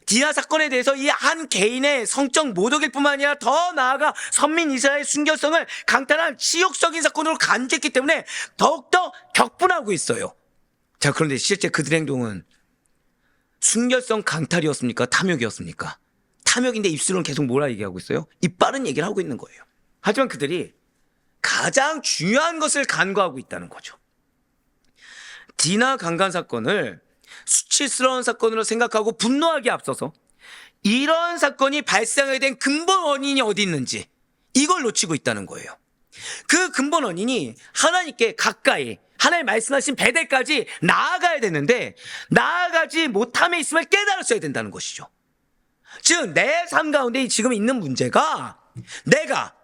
디나 사건에 대해서 이 한 개인의 성적 모독일 뿐만 아니라 더 나아가 선민 이스라엘의 순결성을 강탈한 치욕적인 사건으로 간주했기 때문에 더욱더 격분하고 있어요. 자, 그런데 실제 그들의 행동은 순결성 강탈이었습니까? 탐욕이었습니까? 탐욕인데 입술은 계속 뭐라 얘기하고 있어요? 이빠른 얘기를 하고 있는 거예요. 하지만 그들이 가장 중요한 것을 간과하고 있다는 거죠. 디나 강간 사건을 수치스러운 사건으로 생각하고 분노하기에 앞서서 이런 사건이 발생하게 된 근본 원인이 어디 있는지 이걸 놓치고 있다는 거예요. 그 근본 원인이 하나님께 가까이 하나님 말씀하신 베델까지 나아가야 되는데 나아가지 못함에 있음을 깨달았어야 된다는 것이죠. 즉 내 삶 가운데 지금 있는 문제가 내가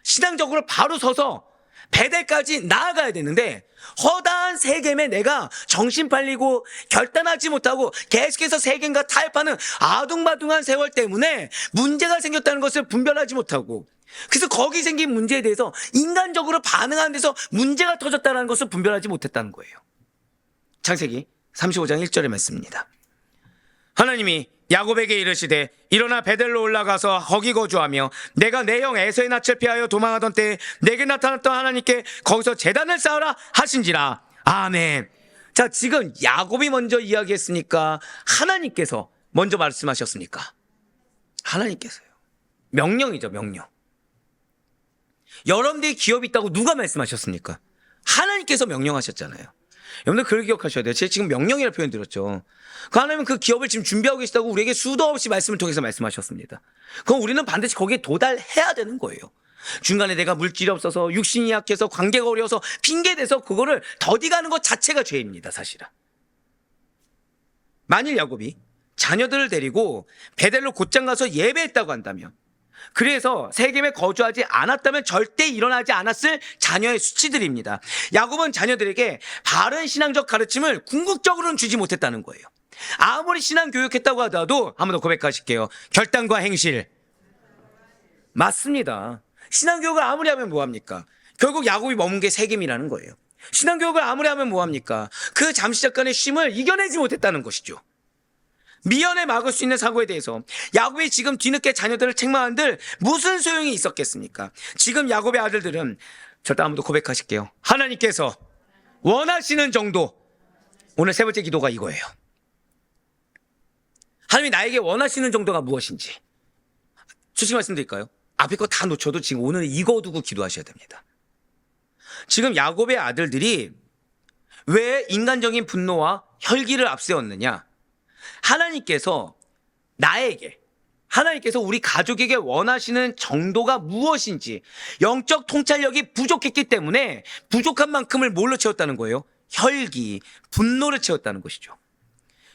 신앙적으로 바로 서서 베델까지 나아가야 되는데 허다한 세겜에 내가 정신 팔리고 결단하지 못하고 계속해서 세겜과 타협하는 아둥바둥한 세월 때문에 문제가 생겼다는 것을 분별하지 못하고 그래서 거기 생긴 문제에 대해서 인간적으로 반응하는 데서 문제가 터졌다는 것을 분별하지 못했다는 거예요. 창세기 35장 1절의 말씀입니다. 하나님이 야곱에게 이르시되 일어나 베델로 올라가서 거기 거주하며 내가 내 형 에서의 낯을 피하여 도망하던 때에 내게 나타났던 하나님께 거기서 제단을 쌓으라 하신지라. 아멘. 자, 지금 야곱이 먼저 이야기했으니까 하나님께서 먼저 말씀하셨습니까? 하나님께서요. 명령이죠, 명령. 여러분들이 기업이 있다고 누가 말씀하셨습니까? 하나님께서 명령하셨잖아요. 여러분들 그걸 기억하셔야 돼요. 제가 지금 명령이라는 표현 들었죠. 그 하나님은 그 기업을 지금 준비하고 계시다고 우리에게 수도 없이 말씀을 통해서 말씀하셨습니다. 그럼 우리는 반드시 거기에 도달해야 되는 거예요. 중간에 내가 물질이 없어서 육신이 약해서 관계가 어려워서 핑계대서 그거를 더디가는 것 자체가 죄입니다, 사실은. 만일 야곱이 자녀들을 데리고 베델로 곧장 가서 예배했다고 한다면, 그래서 세겜에 거주하지 않았다면 절대 일어나지 않았을 자녀의 수치들입니다. 야곱은 자녀들에게 바른 신앙적 가르침을 궁극적으로는 주지 못했다는 거예요. 아무리 신앙 교육했다고 하더라도 한 번 더 고백하실게요. 결단과 행실. 맞습니다. 신앙 교육을 아무리 하면 뭐합니까? 결국 야곱이 머문 게 세겜이라는 거예요. 신앙 교육을 아무리 하면 뭐합니까? 그 잠시 잠깐의 쉼을 이겨내지 못했다는 것이죠. 미연에 막을 수 있는 사고에 대해서 야곱이 지금 뒤늦게 자녀들을 책망한들 무슨 소용이 있었겠습니까? 지금 야곱의 아들들은 절대 아무도 고백하실게요. 하나님께서 원하시는 정도. 오늘 세 번째 기도가 이거예요. 하나님이 나에게 원하시는 정도가 무엇인지 솔직히 말씀드릴까요? 앞에 거 다 놓쳐도 지금 오늘 이거 두고 기도하셔야 됩니다. 지금 야곱의 아들들이 왜 인간적인 분노와 혈기를 앞세웠느냐? 하나님께서 하나님께서 우리 가족에게 원하시는 정도가 무엇인지 영적 통찰력이 부족했기 때문에 부족한 만큼을 뭘로 채웠다는 거예요? 혈기, 분노를 채웠다는 것이죠.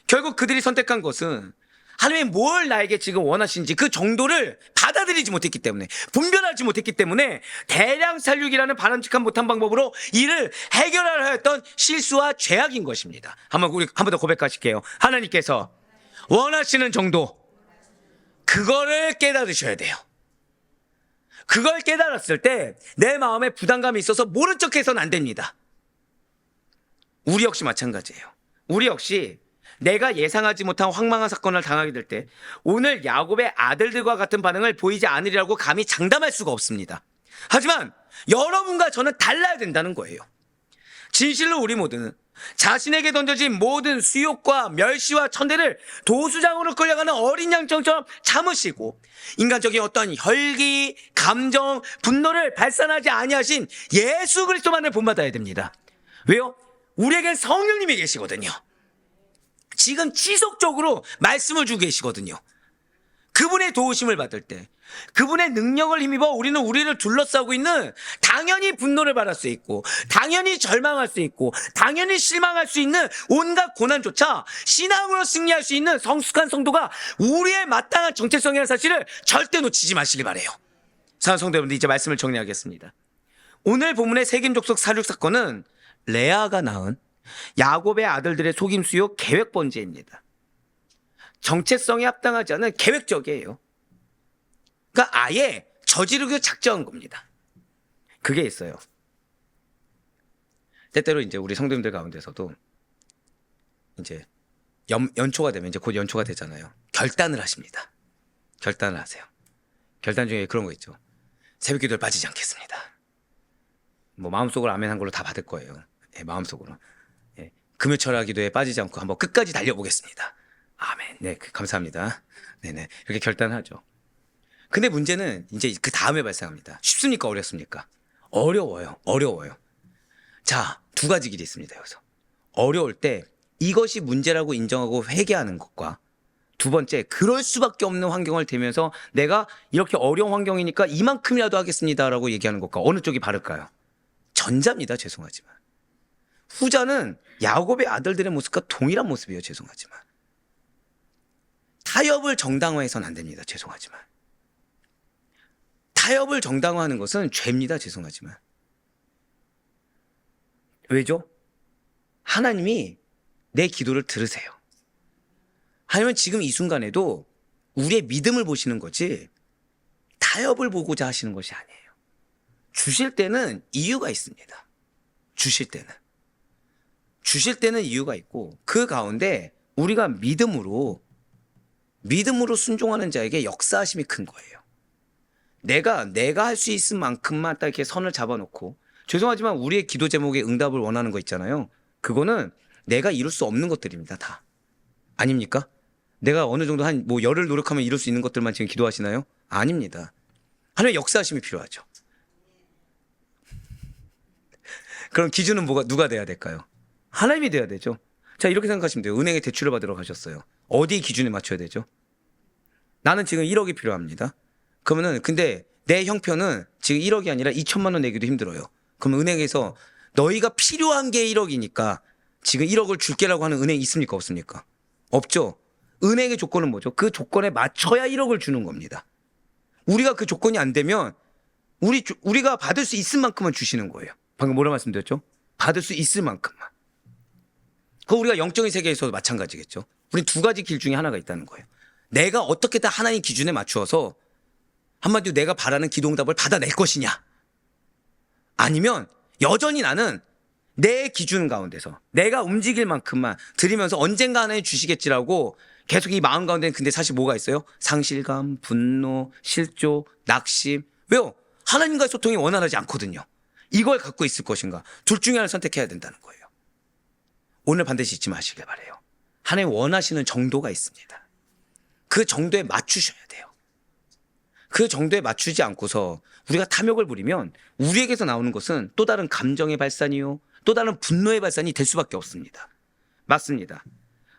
결국 그들이 선택한 것은 하나님이 뭘 나에게 지금 원하시는지 그 정도를 받아들이지 못했기 때문에, 분별하지 못했기 때문에 대량 살육이라는 바람직한 못한 방법으로 이를 해결하려 했던 실수와 죄악인 것입니다. 한 번 더 고백하실게요. 하나님께서 원하시는 정도, 그거를 깨달으셔야 돼요. 그걸 깨달았을 때 내 마음에 부담감이 있어서 모른 척해서는 안 됩니다. 우리 역시 마찬가지예요. 우리 역시 내가 예상하지 못한 황망한 사건을 당하게 될 때 오늘 야곱의 아들들과 같은 반응을 보이지 않으리라고 감히 장담할 수가 없습니다. 하지만 여러분과 저는 달라야 된다는 거예요. 진실로 우리 모두는 자신에게 던져진 모든 수욕과 멸시와 천대를 도수장으로 끌려가는 어린 양처럼 참으시고 인간적인 어떤 혈기, 감정, 분노를 발산하지 아니하신 예수 그리스도만을 본받아야 됩니다. 왜요? 우리에겐 성령님이 계시거든요. 지금 지속적으로 말씀을 주고 계시거든요. 그분의 도우심을 받을 때, 그분의 능력을 힘입어 우리는 우리를 둘러싸고 있는 당연히 분노를 받을 수 있고, 당연히 절망할 수 있고, 당연히 실망할 수 있는 온갖 고난조차 신앙으로 승리할 수 있는 성숙한 성도가 우리의 마땅한 정체성이라는 사실을 절대 놓치지 마시길 바라요. 사랑하는 성도 여러분들, 이제 말씀을 정리하겠습니다. 오늘 본문의 세겜 족속 살육 사건은 레아가 낳은 야곱의 아들들의 속임수요 계획 번제입니다. 정체성에 합당하지 않은 계획적이에요. 그러니까 아예 저지르기 작정한 겁니다. 그게 있어요. 때때로 이제 우리 성도님들 가운데서도 이제 연초가 되면, 이제 곧 연초가 되잖아요. 결단을 하십니다. 결단을 하세요. 결단 중에 그런 거 있죠. 새벽 기도를 빠지지 않겠습니다. 뭐 마음속으로 아멘 한 걸로 다 받을 거예요. 네, 마음속으로. 네, 금요철야 기도에 빠지지 않고 한번 끝까지 달려보겠습니다. 아멘. 네, 감사합니다. 네네. 이렇게 결단하죠. 근데 문제는 이제 그 다음에 발생합니다. 쉽습니까? 어렵습니까? 어려워요. 자, 두 가지 길이 있습니다, 여기서. 어려울 때 이것이 문제라고 인정하고 회개하는 것과, 두 번째, 그럴 수밖에 없는 환경을 대면서 내가 이렇게 어려운 환경이니까 이만큼이라도 하겠습니다라고 얘기하는 것과 어느 쪽이 바를까요? 전자입니다, 죄송하지만. 후자는 야곱의 아들들의 모습과 동일한 모습이에요, 죄송하지만. 타협을 정당화해서는 안 됩니다, 죄송하지만. 타협을 정당화하는 것은 죄입니다, 죄송하지만. 왜죠? 하나님이 내 기도를 들으세요. 하나님은 지금 이 순간에도 우리의 믿음을 보시는 거지 타협을 보고자 하시는 것이 아니에요. 주실 때는 이유가 있습니다. 주실 때는. 주실 때는 이유가 있고 그 가운데 우리가 믿음으로 순종하는 자에게 역사하심이 큰 거예요. 내가 할 수 있을 만큼만 딱 이렇게 선을 잡아놓고, 죄송하지만 우리의 기도 제목에 응답을 원하는 거 있잖아요. 그거는 내가 이룰 수 없는 것들입니다. 다. 아닙니까? 내가 어느 정도 한 뭐 열을 노력하면 이룰 수 있는 것들만 지금 기도하시나요? 아닙니다. 하나님의 역사하심이 필요하죠. 그럼 기준은 누가 돼야 될까요? 하나님이 돼야 되죠. 자, 이렇게 생각하시면 돼요. 은행에 대출을 받으러 가셨어요. 어디 기준에 맞춰야 되죠? 나는 지금 1억이 필요합니다. 그러면은 근데 내 형편은 지금 1억이 아니라 2천만 원 내기도 힘들어요. 그럼 은행에서 너희가 필요한 게 1억이니까 지금 1억을 줄게라고 하는 은행이 있습니까? 없습니까? 없죠. 은행의 조건은 뭐죠? 그 조건에 맞춰야 1억을 주는 겁니다. 우리가 그 조건이 안 되면 우리가 받을 수 있을 만큼만 주시는 거예요. 방금 뭐라 말씀드렸죠? 받을 수 있을 만큼만. 그 우리가 영적인 세계에서도 마찬가지겠죠. 우리 두 가지 길 중에 하나가 있다는 거예요. 내가 어떻게든 하나님 기준에 맞추어서 한마디로 내가 바라는 기도응답을 받아낼 것이냐, 아니면 여전히 나는 내 기준 가운데서 내가 움직일 만큼만 드리면서 언젠가 하나님 주시겠지라고 계속 이 마음 가운데는 근데 사실 뭐가 있어요? 상실감, 분노, 실조, 낙심. 왜요? 하나님과의 소통이 원활하지 않거든요. 이걸 갖고 있을 것인가, 둘 중에 하나를 선택해야 된다는 거예요. 오늘 반드시 잊지 마시길 바라요. 하나님 원하시는 정도가 있습니다. 그 정도에 맞추셔야 돼요. 그 정도에 맞추지 않고서 우리가 탐욕을 부리면 우리에게서 나오는 것은 또 다른 감정의 발산이요, 또 다른 분노의 발산이 될 수밖에 없습니다. 맞습니다.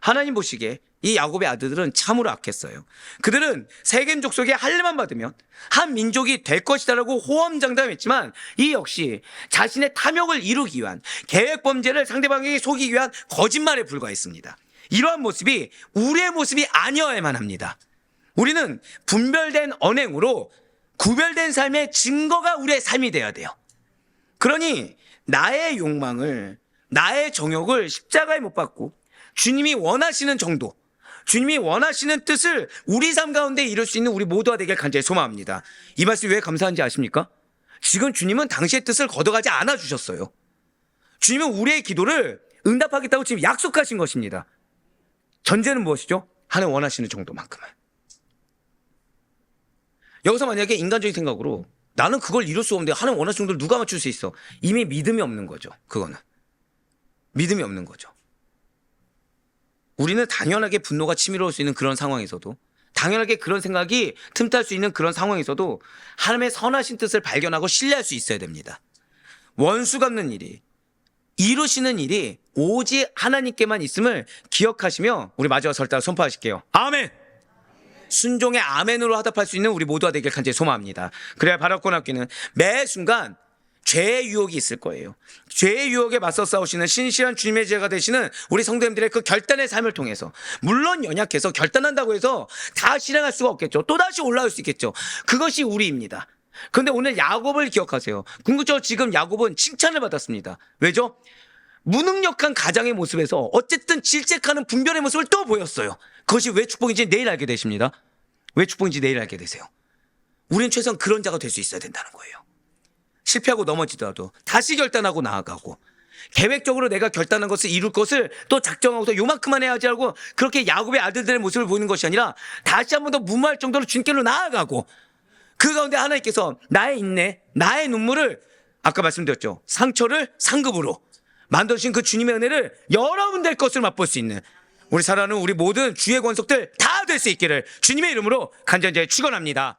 하나님 보시기에 이 야곱의 아들들은 참으로 악했어요. 그들은 세겜 족속의 할례만 받으면 한 민족이 될 것이다라고 호언장담했지만 이 역시 자신의 탐욕을 이루기 위한 계획 범죄를 상대방에게 속이기 위한 거짓말에 불과했습니다. 이러한 모습이 우리의 모습이 아니어야만 합니다. 우리는 분별된 언행으로 구별된 삶의 증거가 우리의 삶이 돼야 돼요. 그러니 나의 욕망을, 나의 정욕을 십자가에 못 박고 주님이 원하시는 정도, 주님이 원하시는 뜻을 우리 삶 가운데 이룰 수 있는 우리 모두가 되길 간절히 소망합니다. 이 말씀이 왜 감사한지 아십니까? 지금 주님은 당시의 뜻을 걷어가지 않아 주셨어요. 주님은 우리의 기도를 응답하겠다고 지금 약속하신 것입니다. 전제는 무엇이죠? 하나님 원하시는 정도만큼은. 여기서 만약에 인간적인 생각으로 나는 그걸 이룰 수 없는데 하나님 원하시는 정도를 누가 맞출 수 있어? 이미 믿음이 없는 거죠. 그거는 믿음이 없는 거죠. 우리는 당연하게 분노가 치밀어올 수 있는 그런 상황에서도, 당연하게 그런 생각이 틈탈 수 있는 그런 상황에서도 하나님의 선하신 뜻을 발견하고 신뢰할 수 있어야 됩니다. 원수 갚는 일이, 이루시는 일이 오직 하나님께만 있음을 기억하시며 우리 마지막 설따라 선포하실게요. 아멘. 순종의 아멘으로 화답할 수 있는 우리 모두가 되길 간절히 소망합니다. 그래야 바라권 학교는 매 순간 죄의 유혹이 있을 거예요. 죄의 유혹에 맞서 싸우시는 신실한 주님의 제가 되시는 우리 성도님들의 그 결단의 삶을 통해서, 물론 연약해서 결단한다고 해서 다 실행할 수가 없겠죠. 또다시 올라올 수 있겠죠. 그것이 우리입니다. 그런데 오늘 야곱을 기억하세요. 궁극적으로 지금 야곱은 칭찬을 받았습니다. 왜죠? 무능력한 가장의 모습에서 어쨌든 질책하는 분별의 모습을 또 보였어요. 그것이 왜 축복인지 내일 알게 되십니다. 왜 축복인지 내일 알게 되세요. 우리는 최소한 그런 자가 될 수 있어야 된다는 거예요. 실패하고 넘어지더라도 다시 결단하고 나아가고, 계획적으로 내가 결단한 것을 이룰 것을 또 작정하고서 요만큼만 해야지 하고 그렇게 야곱의 아들들의 모습을 보이는 것이 아니라 다시 한 번 더 무모할 정도로 주님께로 나아가고, 그 가운데 하나님께서 나의 인내, 나의 눈물을, 아까 말씀드렸죠, 상처를 상급으로 만드신 그 주님의 은혜를 여러분들 것을 맛볼 수 있는 우리 사랑하는 우리 모든 주의 권속들 다 될 수 있기를 주님의 이름으로 간절히 축원합니다.